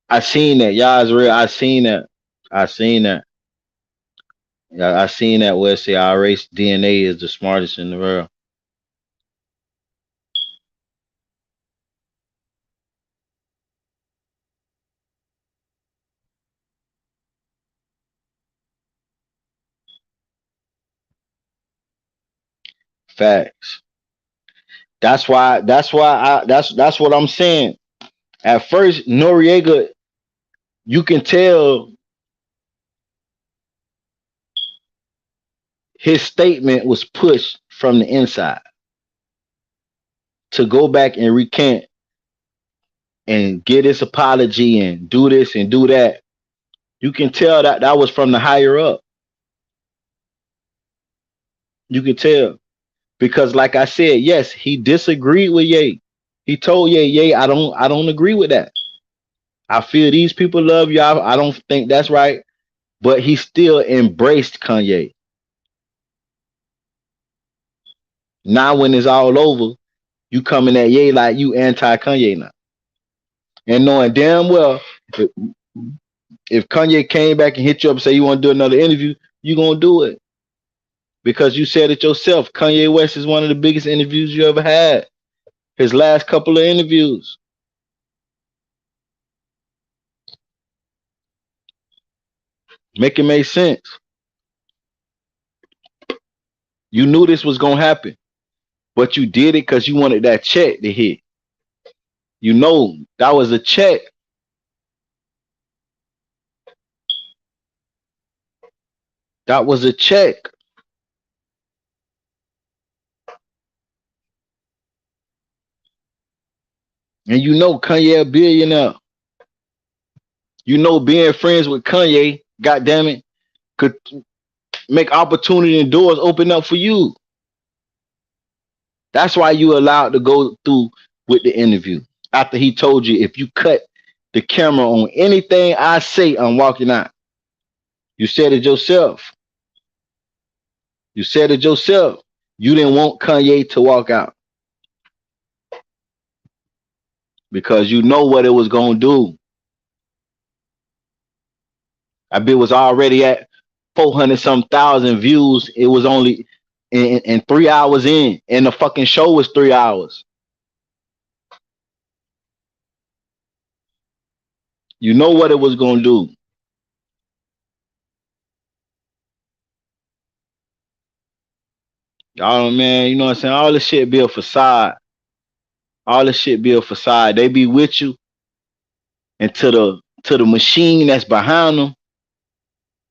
I seen that. Y'all is real. I seen that. I seen that. Yeah, I seen that where it say our race DNA is the smartest in the world. Facts. That's what I'm saying. At first, Noreaga, you can tell his statement was pushed from the inside to go back and recant and get his apology and do this and do that. You can tell that that was from the higher up. You can tell, because, like I said, yes, he disagreed with Ye. He told Ye, I don't agree with that. I feel these people love you. I don't think that's right. But he still embraced Kanye. Now, when it's all over, you coming at Ye like you anti Kanye now, and knowing damn well if Kanye came back and hit you up and say you want to do another interview, you gonna do it, because you said it yourself. Kanye West is one of the biggest interviews you ever had. His last couple of interviews. Make it make sense. You knew this was gonna happen, but you did it because you wanted that check to hit. You know that was a check. That was a check. And you know Kanye a billionaire. You know being friends with Kanye, goddamn it, could make opportunity and doors open up for you. That's why you allowed to go through with the interview. After he told you, if you cut the camera on anything I say, I'm walking out. You said it yourself. You said it yourself. You didn't want Kanye to walk out because you know what it was going to do. That bit was already at 400 some thousand views. It was only in 3 hours in, and the fucking show was 3 hours. You know what it was going to do. Y'all, man, you know what I'm saying? All this shit be a facade. All this shit be a facade. They be with you, and to the machine that's behind them,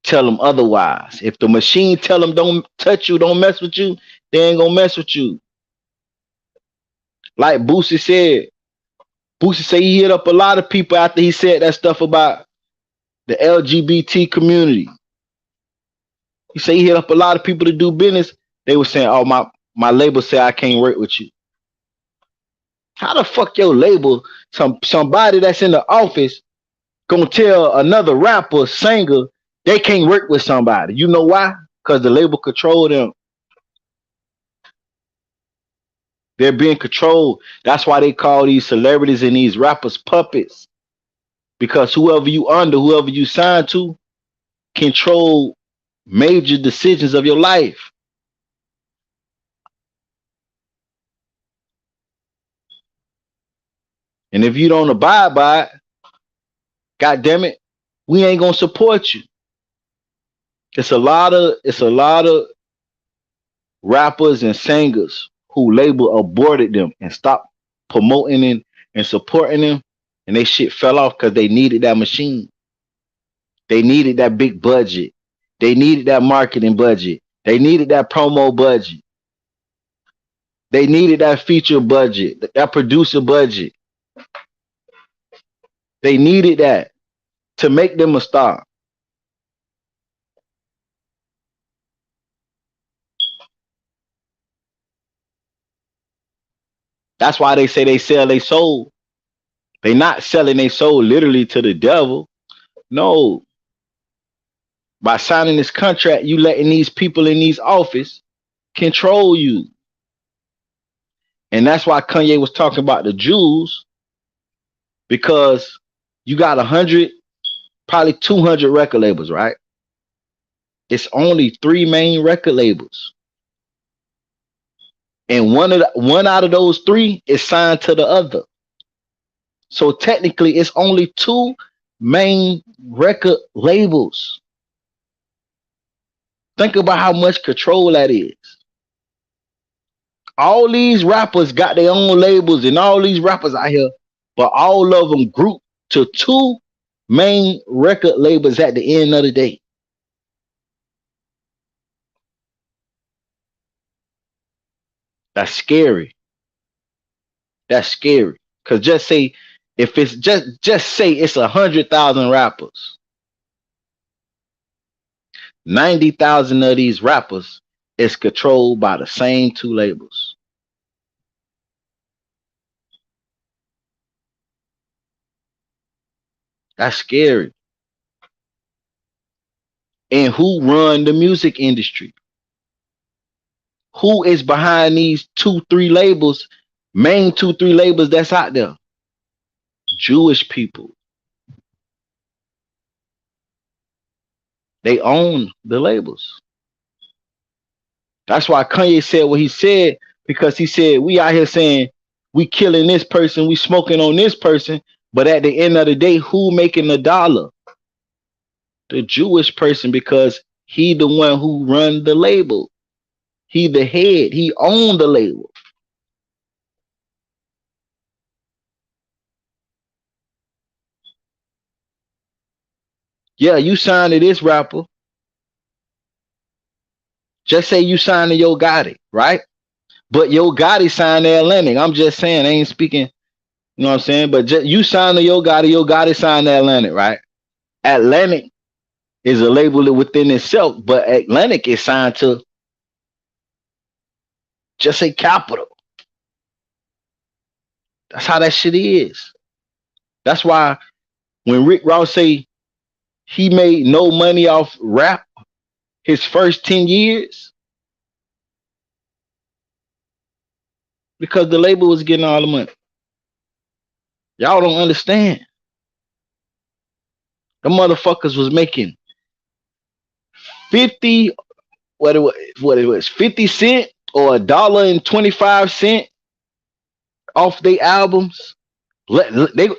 tell them otherwise. If the machine tell them don't touch you, don't mess with you, they ain't gonna mess with you. Like Boosie said. Boosie said he hit up a lot of people after he said that stuff about the LGBT community. He said he hit up a lot of people to do business. They were saying, oh, my label said I can't work with you. How the fuck your label, somebody that's in the office, gonna tell another rapper, singer, they can't work with somebody? You know why? Because the label control them. They're being controlled. That's why they call these celebrities and these rappers puppets. Because whoever you under, whoever you sign to, control major decisions of your life. And if you don't abide by it, God damn it, we ain't gonna support you. It's a lot of rappers and singers who label aborted them and stopped promoting them and supporting them, and they shit fell off because they needed that machine. They needed that big budget. They needed that marketing budget. They needed that promo budget. They needed that feature budget, that producer budget. They needed that to make them a star. That's why they say they sell their soul. They not selling their soul literally to the devil. No. By signing this contract, you letting these people in these office control you. And that's why Kanye was talking about the Jews, because you got 100, probably 200 record labels, right? It's only 3 main record labels. And one out of those 3 is signed to the other. So technically, it's only 2 main record labels. Think about how much control that is. All these rappers got their own labels, and all these rappers out here, but all of them grouped to 2 main record labels at the end of the day. That's scary. That's scary. Because just say, if it's just say it's 100,000 rappers. 90,000 of these rappers is controlled by the same 2 labels. That's scary. And who run the music industry? Who is behind these 2-3 labels, main 2-3 labels that's out there? Jewish people. They own the labels. That's why Kanye said what he said, because he said, we out here saying we killing this person, we smoking on this person, but at the end of the day, who making the dollar? The Jewish person, because he the one who run the label. He the head. He owned the label. Yeah, you signed to this rapper. Just say you signed to Yo Gotti, right? But Yo Gotti signed to Atlantic. I'm just saying, I ain't speaking, you know what I'm saying? But you signed to Yo Gotti signed to Atlantic, right? Atlantic is a label within itself, but Atlantic is signed to just a Capital. That's how that shit is. That's why when Rick Ross say he made no money off rap his first 10 years, because the label was getting all the money. Y'all don't understand. The motherfuckers was making 50, what it was, 50 cent or $1.25 off their albums.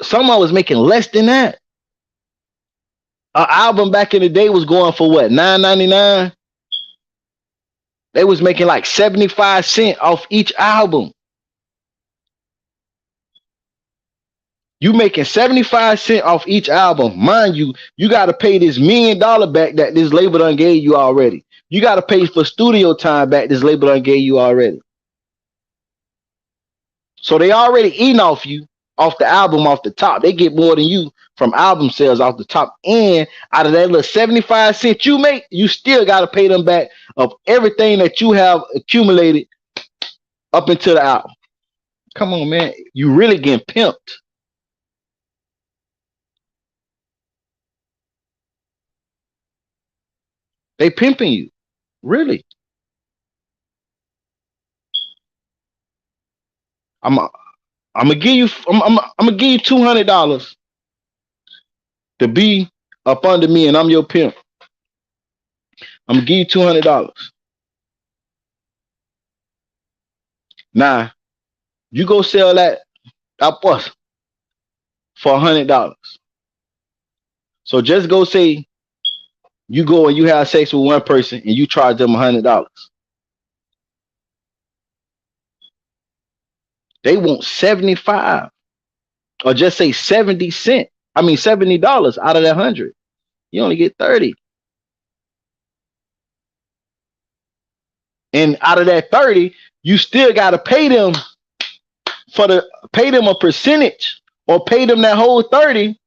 Someone was making less than that. An album back in the day was going for what, $9.99? They was making like 75 cents off each album. You making 75 cents off each album. Mind you, you got to pay this $1 million back that this label done gave you already. You got to pay for studio time back this label done gave you already. So they already eating off you, off the album, off the top. They get more than you from album sales off the top. And out of that little 75 cents you make, you still got to pay them back of everything that you have accumulated up into the album. Come on, man. You really getting pimped. They pimping you. Really. I'm gonna give you $200 to be up under me, and I'm your pimp. I'm gonna give you $200. Now, you go sell that bus for $100. So just go say you go and you have sex with one person and you charge them $100. They want 75, or just say 70 cents. I mean $70 out of that 100. You only get 30. And out of that 30, you still got to pay them a percentage, or pay them that whole 30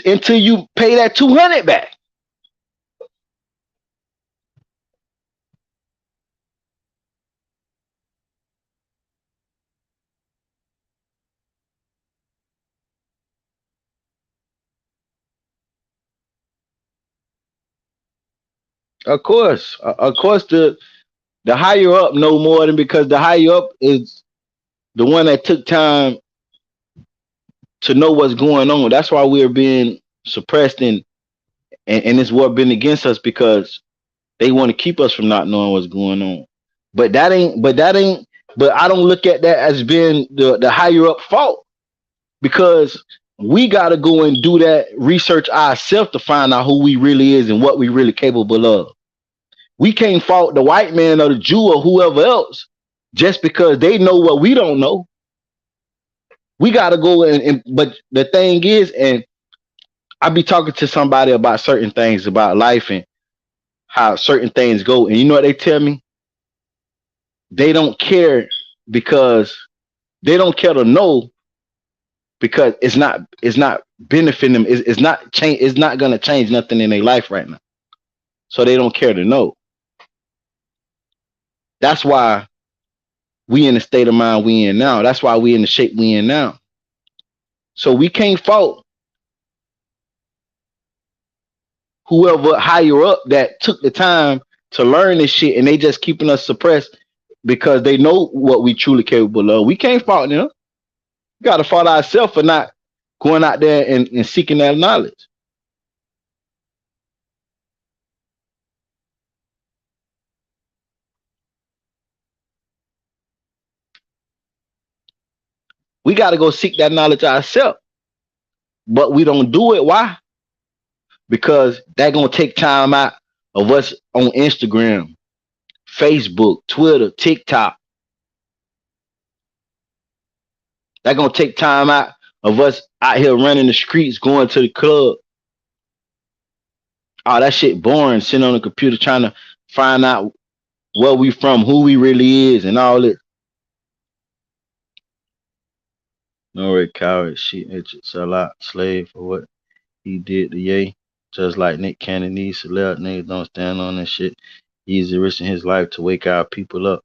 until you pay that 200 back. Of course, the higher up know more than, because the higher up is the one that took time to know what's going on. That's why we're being suppressed, and this war been against us, because they want to keep us from not knowing what's going on. But I don't look at that as being the higher up fault, because we got to go and do that research ourselves to find out who we really is and what we really capable of. We can't fault the white man or the Jew or whoever else just because they know what we don't know. We got to go but the thing is, and I be talking to somebody about certain things about life and how certain things go, and you know what they tell me? They don't care, because they don't care to know, because it's not benefiting them. It's not gonna change nothing in their life right now. So they don't care to know. That's why we in the state of mind we in now. That's why we in the shape we in now. So we can't fault whoever higher up that took the time to learn this shit, and they just keeping us suppressed because they know what we truly capable of. We can't fault them. We got to fault ourselves for not going out there and seeking that knowledge. We got to go seek that knowledge ourselves. But we don't do it. Why? Because they're going to take time out of us on Instagram, Facebook, Twitter, TikTok. They're going to take time out of us out here running the streets, going to the club. Oh, that shit boring, sitting on the computer trying to find out where we from, who we really is, and all this. Noreaga coward, shit, sell out, slave for what he did to Ye. Just like Nick Cannon, these celeb niggas don't stand on that shit. He's risking his life to wake our people up,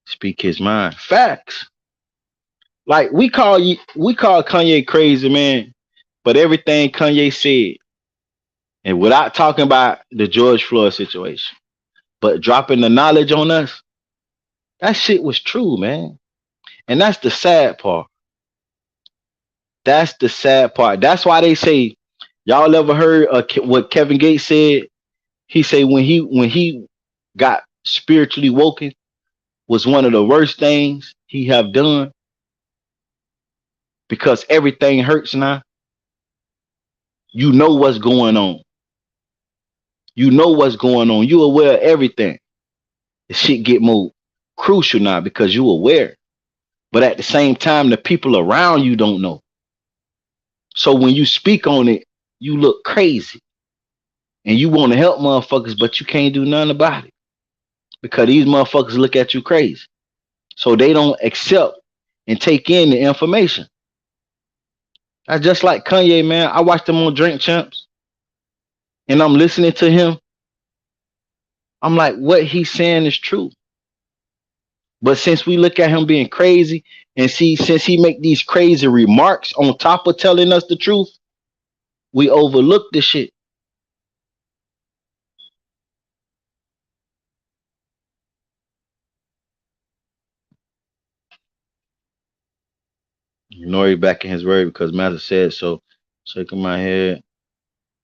speak his mind. Facts. Like we call Kanye crazy, man. But everything Kanye said, and without talking about the George Floyd situation, but dropping the knowledge on us, that shit was true, man. And that's the sad part. That's the sad part. That's why they say, y'all ever heard what Kevin Gates said? He said when he got spiritually woken was one of the worst things he have done because everything hurts now. You know what's going on. You know what's going on. You aware of everything. The shit get more crucial now because you aware. But at the same time, the people around you don't know. So when you speak on it, you look crazy. And you want to help motherfuckers, but you can't do nothing about it. Because these motherfuckers look at you crazy. So they don't accept and take in the information. That's just like Kanye, man. I watched him on Drink Champs. And I'm listening to him. I'm like, what he's saying is true. But since we look at him being crazy and see, since he make these crazy remarks on top of telling us the truth, we overlook the shit. Nori back in his word because Master said so. Shaking my head.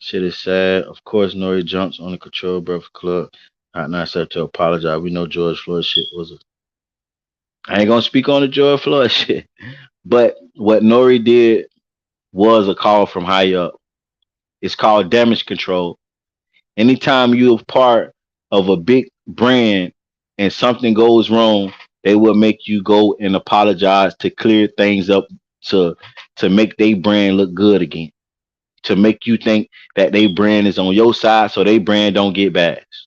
Shit is sad. Of course, Nori jumps on the Control Breakfast Club. Not set to apologize. We know George Floyd shit was a. I ain't gonna speak on the George Floyd shit. But what Nori did was a call from high up. It's called damage control. Anytime you're part of a big brand and something goes wrong, they will make you go and apologize to clear things up to make their brand look good again. To make you think that their brand is on your side so their brand don't get bashed.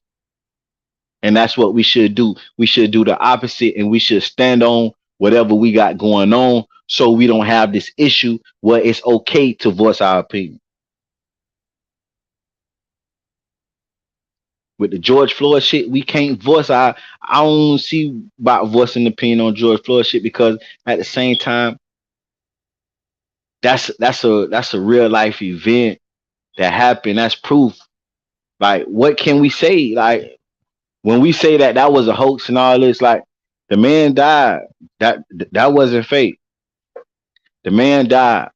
And that's what we should do. We should do the opposite and we should stand on whatever we got going on so we don't have this issue where it's okay to voice our opinion. With the George Floyd shit, we can't voice our. I don't see about voicing an opinion on George Floyd shit because at the same time, that's a real life event that happened. That's proof. Like, what can we say? Like, when we say that was a hoax and all this, like, the man died. That wasn't fake. The man died.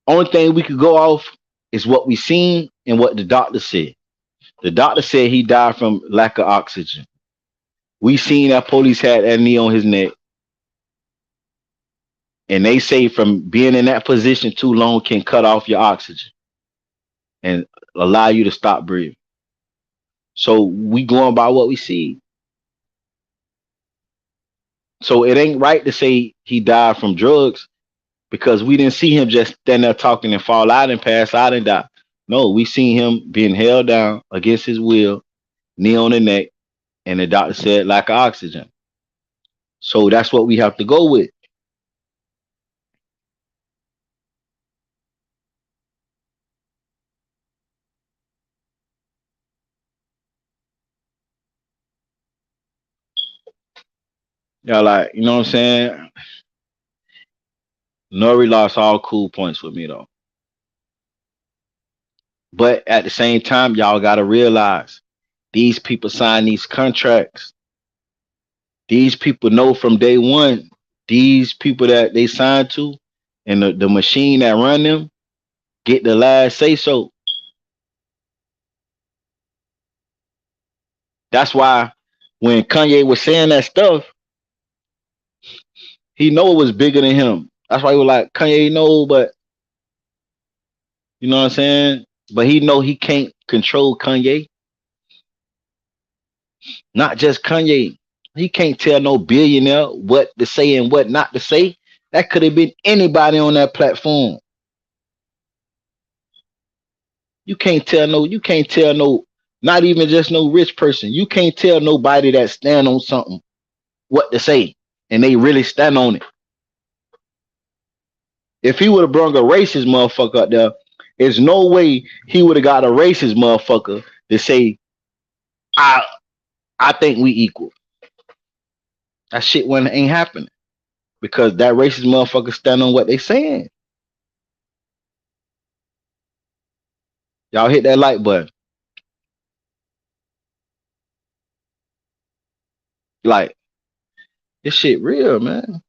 Only thing we could go off is what we seen and what the doctor said. The doctor said he died from lack of oxygen. We seen that police had that knee on his neck. And they say from being in that position too long can cut off your oxygen and allow you to stop breathing. So we going by what we see. So it ain't right to say he died from drugs because we didn't see him just stand there talking and fall out and pass out and die. No, we seen him being held down against his will, knee on the neck, and the doctor said lack of oxygen. So that's what we have to go with. Yeah, like, you know what I'm saying? Nori lost all cool points with me though. But at the same time, y'all gotta realize these people sign these contracts. These people know from day one, these people that they signed to and the machine that run them get the last say so. That's why when Kanye was saying that stuff, he know it was bigger than him. That's why he was like, Kanye know, but you know what I'm saying? But he know he can't control Kanye. Not just Kanye. He can't tell no billionaire what to say and what not to say. That could have been anybody on that platform. You can't tell no, not even just no rich person. You can't tell nobody that stand on something what to say. And they really stand on it. If he would have brought a racist motherfucker up there There's no way he would have got a racist motherfucker to say, I I think we equal. That shit ain't happening. Because that racist motherfucker stand on what they saying. Y'all hit that like button. Like, this shit real, man.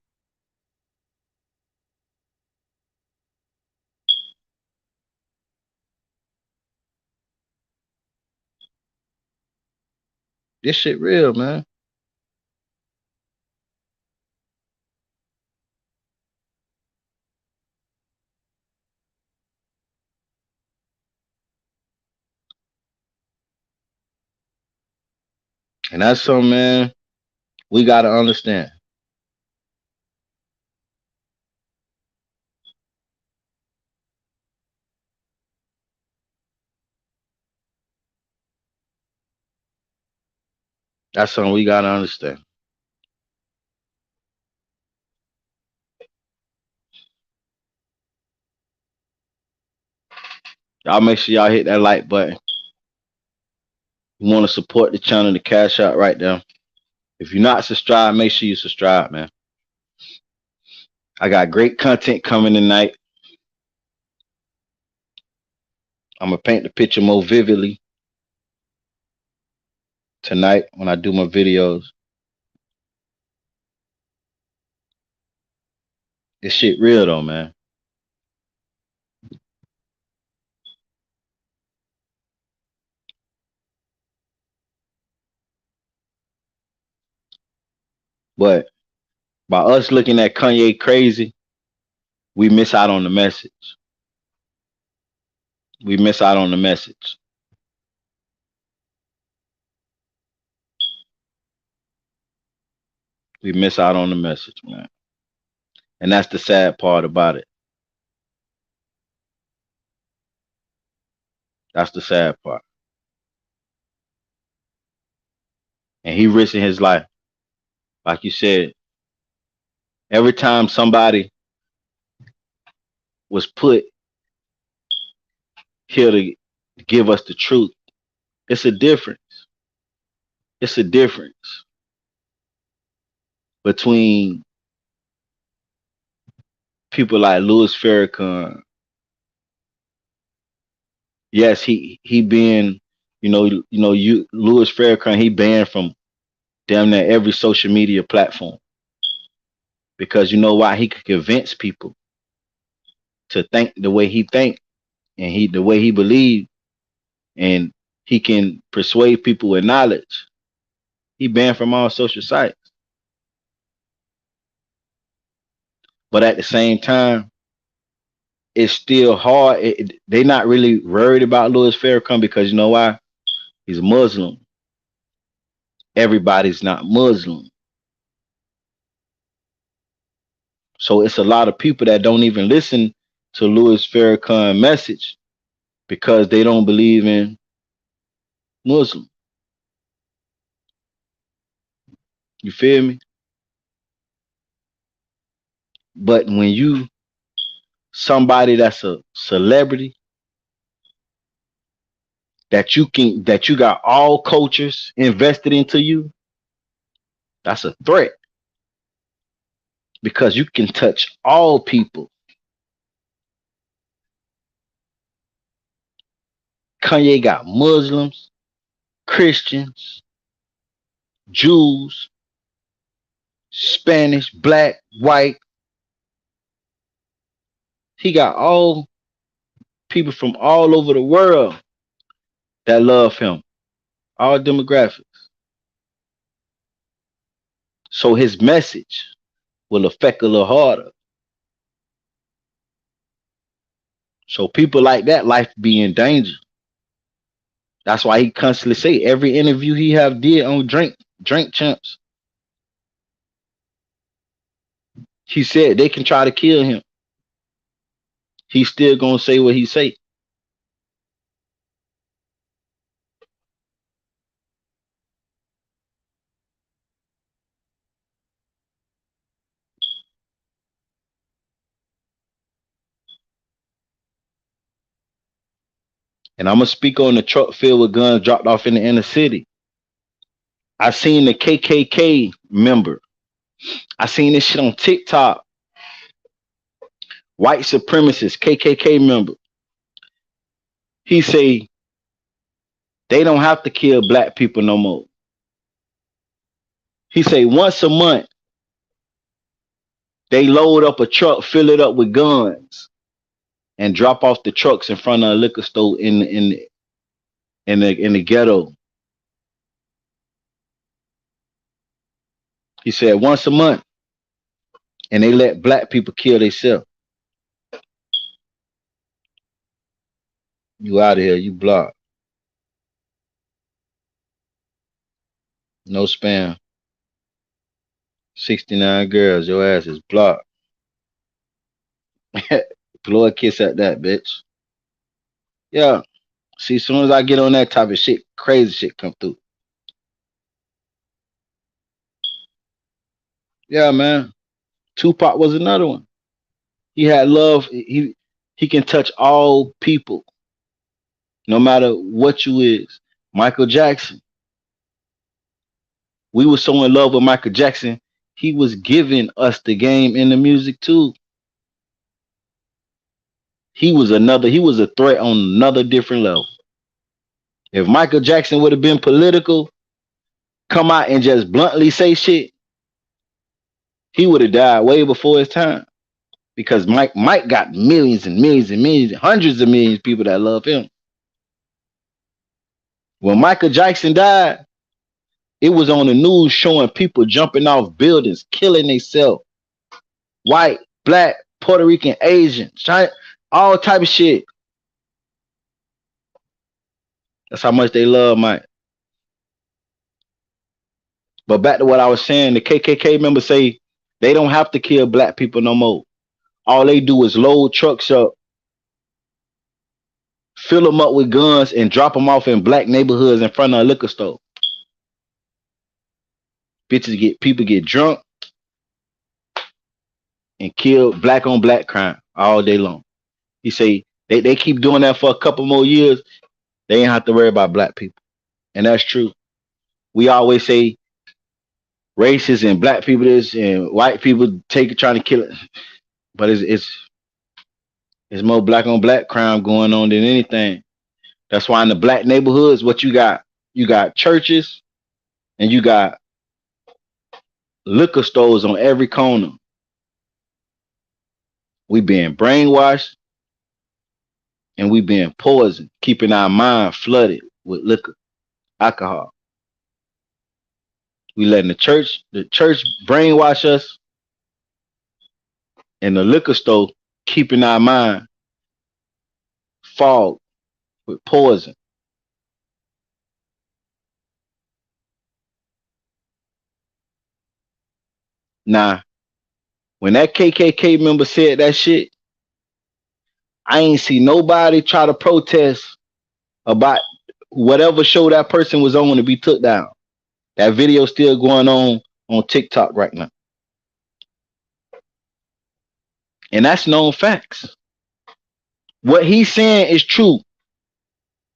This shit real, man. And that's something, man, we gotta understand. That's something we gotta understand. Y'all make sure y'all hit that like button. You want to support the channel, the cash out right there. If you're not subscribed, make sure you subscribe, man. I got great content coming tonight. I'm gonna paint the picture more vividly tonight when I do my videos. This shit real though, man. But by us looking at Kanye crazy, we miss out on the message. We miss out on the message. We miss out on the message, man. And that's the sad part about it. That's the sad part. And he risking his life. Like you said, every time somebody was put here to give us the truth, it's a difference. It's a difference between people like Louis Farrakhan. Yes, he been, you Louis Farrakhan, he banned from damn near every social media platform. Because you know why? He could convince people to think the way he think and the way he believe, and he can persuade people with knowledge. He banned from all social sites. But at the same time, it's still hard. They're not really worried about Louis Farrakhan because you know why? He's a Muslim. Everybody's not Muslim. So it's a lot of people that don't even listen to Louis Farrakhan's message because they don't believe in Muslim. You feel me? But when you somebody that's a celebrity that you got all cultures invested into you, that's a threat because you can touch all people. Kanye got Muslims, Christians, Jews, Spanish, black, white. He got all people from all over the world that love him, all demographics. So his message will affect a little harder. So people like that, life be in danger. That's why he constantly say every interview he have did on drink champs. He said they can try to kill him. He's still gonna say what he say. And I'm gonna speak on the truck filled with guns dropped off in the inner city. I seen the KKK member. I seen this shit on TikTok. White supremacist KKK member. He say they don't have to kill black people no more. He say once a month they load up a truck, fill it up with guns, and drop off the trucks in front of a liquor store in the ghetto. He said once a month, and they let black people kill themselves. You out of here, you blocked. No spam. 69 girls, your ass is blocked. Blow a kiss at that, bitch. Yeah. See, as soon as I get on that type of shit, crazy shit come through. Yeah, man. Tupac was another one. He had love. He can touch all people, no matter what you is. Michael Jackson. We were so in love with Michael Jackson. He was giving us the game in the music too. He was a threat on another different level. If Michael Jackson would have been political, come out and just bluntly say shit, he would have died way before his time. Because Mike got millions and millions and millions, hundreds of millions of people that love him. When Michael Jackson died, it was on the news showing people jumping off buildings, killing themselves. White, black, Puerto Rican, Asian, China, all type of shit. That's how much they love Mike. But back to what I was saying, the KKK members say they don't have to kill black people no more. All they do is load trucks up, fill them up with guns, and drop them off in black neighborhoods in front of a liquor store. People get drunk and kill black on black crime all day long. He say they keep doing that for a couple more years, they ain't have to worry about black people. And that's true. We always say racist and black people this and white people trying to kill it. But it's more black on black crime going on than anything. That's why in the black neighborhoods, what you got churches and you got liquor stores on every corner. We being brainwashed and we being poisoned, keeping our mind flooded with liquor, alcohol. We letting the church brainwash us, and the liquor store keeping our mind fogged with poison. Now, when that KKK member said that shit, I ain't see nobody try to protest about whatever show that person was on to be took down. That video still going on TikTok right now. And that's known facts. What he's saying is true.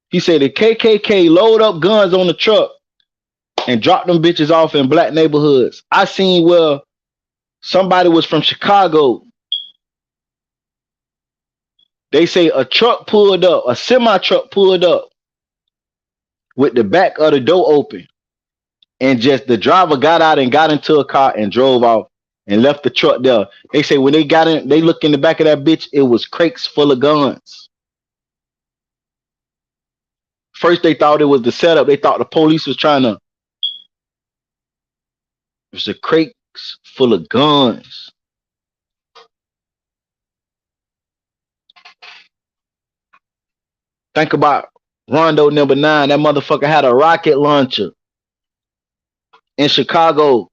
He said the KKK load up guns on the truck and drop them bitches off in black neighborhoods. I seen where somebody was from Chicago. They say a truck pulled up, a semi truck pulled up with the back of the door open. And just the driver got out and got into a car and drove off and left the truck there. They say when they got in, they looked in the back of that bitch, it was crates full of guns. First they thought it was the setup. They thought the police was trying to. It was the crates full of guns. Think about Rondo number 9. That motherfucker had a rocket launcher in Chicago.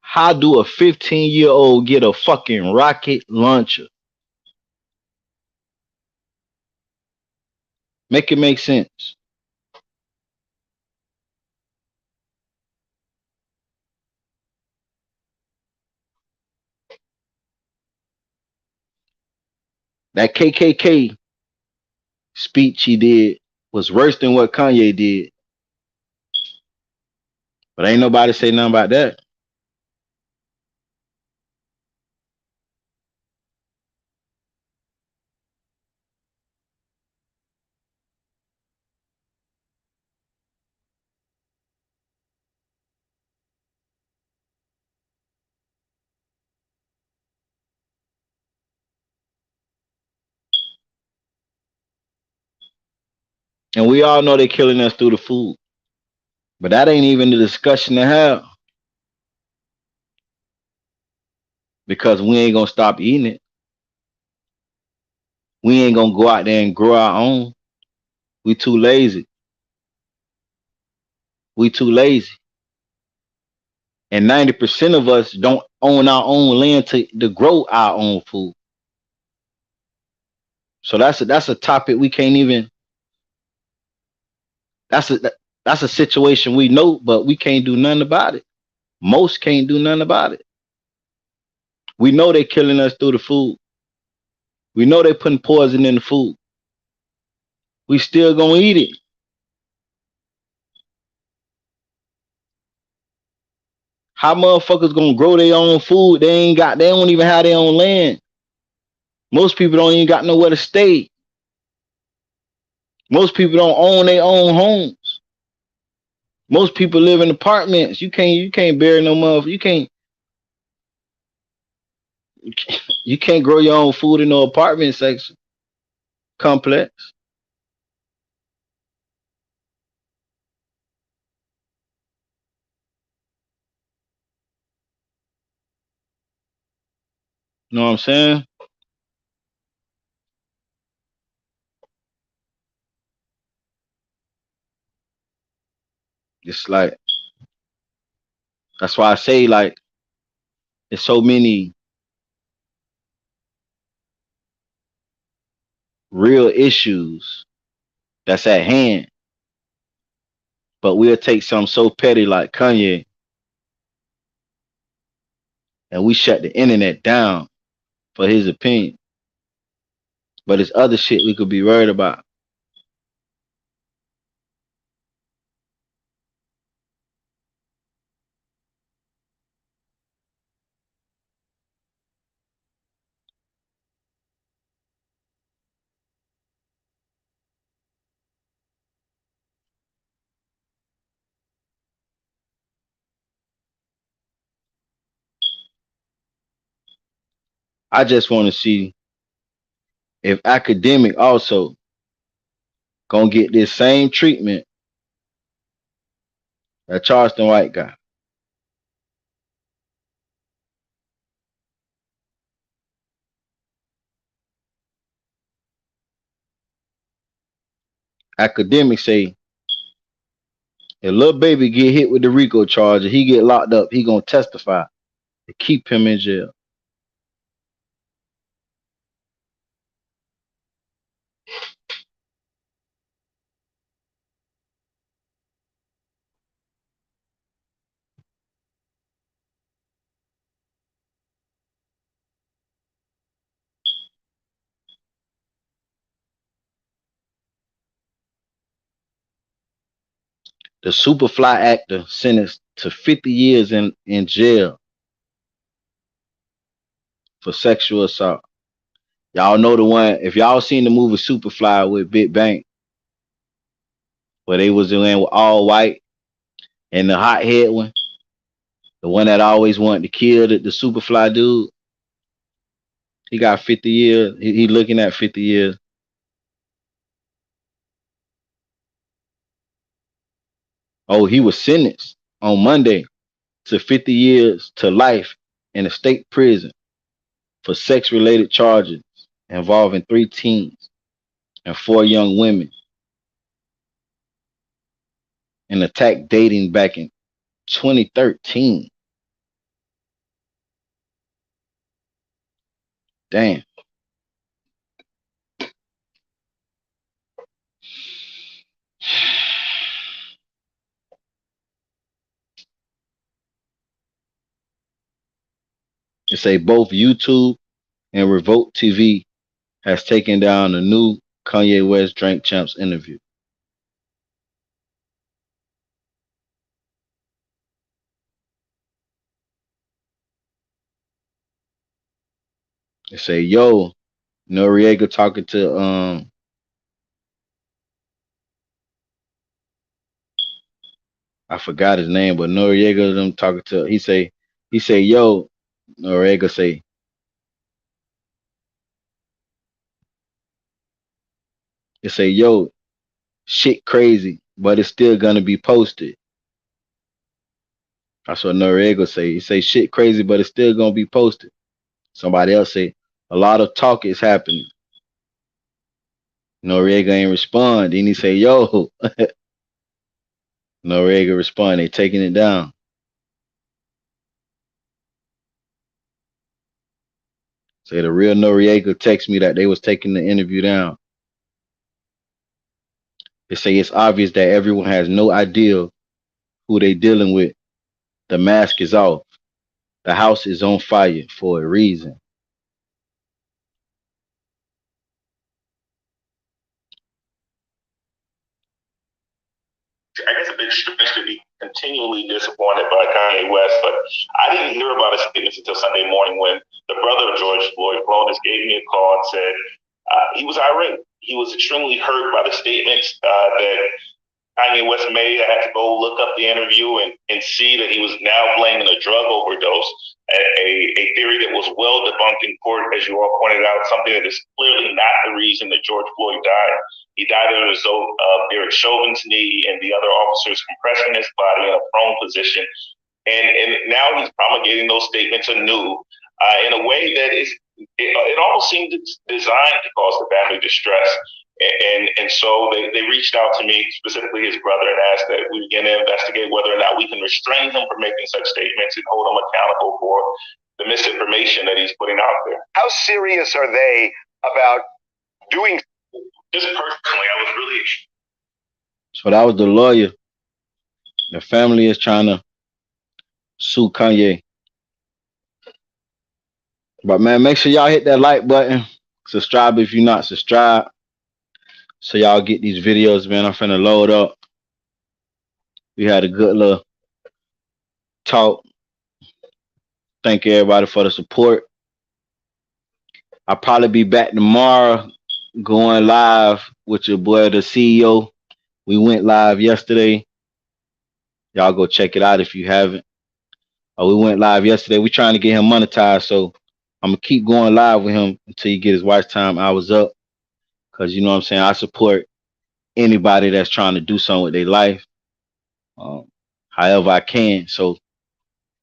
How do a 15-year-old get a fucking rocket launcher? Make it make sense. That KKK speech he did was worse than what Kanye did. But ain't nobody say nothing about that. And we all know they're killing us through the food. But that ain't even the discussion to have. Because we ain't gonna stop eating it. We ain't gonna go out there and grow our own. We too lazy. We too lazy. And 90% of us don't own our own land to grow our own food. So that's a topic we can't even. That's a situation we know, but we can't do nothing about it. Most can't do nothing about it. We know they're killing us through the food. We know they're putting poison in the food. We still gonna eat it. How motherfuckers gonna grow their own food? They don't even have their own land. Most people don't even got nowhere to stay. Most people don't own their own homes. Most people live in apartments. You can't bury no motherfucker. You can't grow your own food in no apartment section complex. You know what I'm saying? It's like that's why I say like there's so many real issues that's at hand, but we'll take something so petty like Kanye and we shut the internet down for his opinion. But it's other shit we could be worried about. I just want to see if academic also gonna get this same treatment that Charleston White got. Academics say if little baby get hit with the RICO charge and he get locked up, he gonna testify to keep him in jail. The Superfly actor sentenced to 50 years in jail for sexual assault. Y'all know the one, if y'all seen the movie Superfly with Big Bang, where they was in all white and the hot head one, the one that always wanted to kill the Superfly dude, he got 50 years. He looking at 50 years. Oh, he was sentenced on Monday to 50 years to life in a state prison for sex-related charges involving 3 teens and 4 young women. An attack dating back in 2013. Damn. It say both YouTube and Revolt TV has taken down the new Kanye West Drink Champs interview. They say, yo, Noreaga talking to I forgot his name, but Noreaga them talking to he say, yo, Noreaga say, they say, yo, shit crazy, but it's still gonna be posted. That's what Noreaga say. He say shit crazy, but it's still gonna be posted. Somebody else say a lot of talk is happening. Noreaga ain't respond. Then he say, yo, Noreaga respond, they taking it down. Say the real Noreaga text me that they was taking the interview down. They say it's obvious that everyone has no idea who they dealing with. The mask is off. The house is on fire for a reason. I guess a big stretch to be continually disappointed by Kanye West, but I didn't hear about his statements until Sunday morning when the brother of George Floyd, Flonis, gave me a call and said he was irate. He was extremely hurt by the statements that Kanye West made. I had to go look up the interview and see that he was now blaming a drug overdose, a theory that was well debunked in court, as you all pointed out, something that is clearly not the reason that George Floyd died. He died as a result of Derek Chauvin's knee and the other officers compressing his body in a prone position. And now he's promulgating those statements anew in a way that it almost seemed designed to cause the family distress. And so they reached out to me, specifically his brother, and asked that we begin to investigate whether or not we can restrain him from making such statements and hold him accountable for the misinformation that he's putting out there. How serious are they about doing? Just personally, I was really. So that was the lawyer. The family is trying to sue Kanye. But man, make sure y'all hit that like button. Subscribe if you're not subscribed. So y'all get these videos, man. I'm finna load up. We had a good little talk. Thank everybody for the support. I'll probably be back tomorrow going live with your boy, the CEO. We went live yesterday. Y'all go check it out if you haven't. We went live yesterday. We're trying to get him monetized, so I'm going to keep going live with him until he get his watch time hours up. Because, you know what I'm saying, I support anybody that's trying to do something with their life however I can. So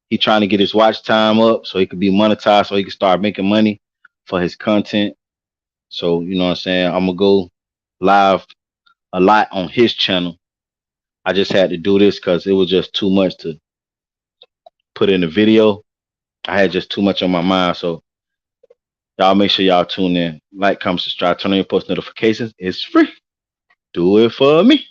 he trying to get his watch time up so he could be monetized, so he can start making money for his content. So, you know what I'm saying, I'm going to go live a lot on his channel. I just had to do this because it was just too much to put in the video. I had just too much on my mind. So y'all make sure y'all tune in. Like, comment, subscribe, turn on your post notifications. It's free. Do it for me.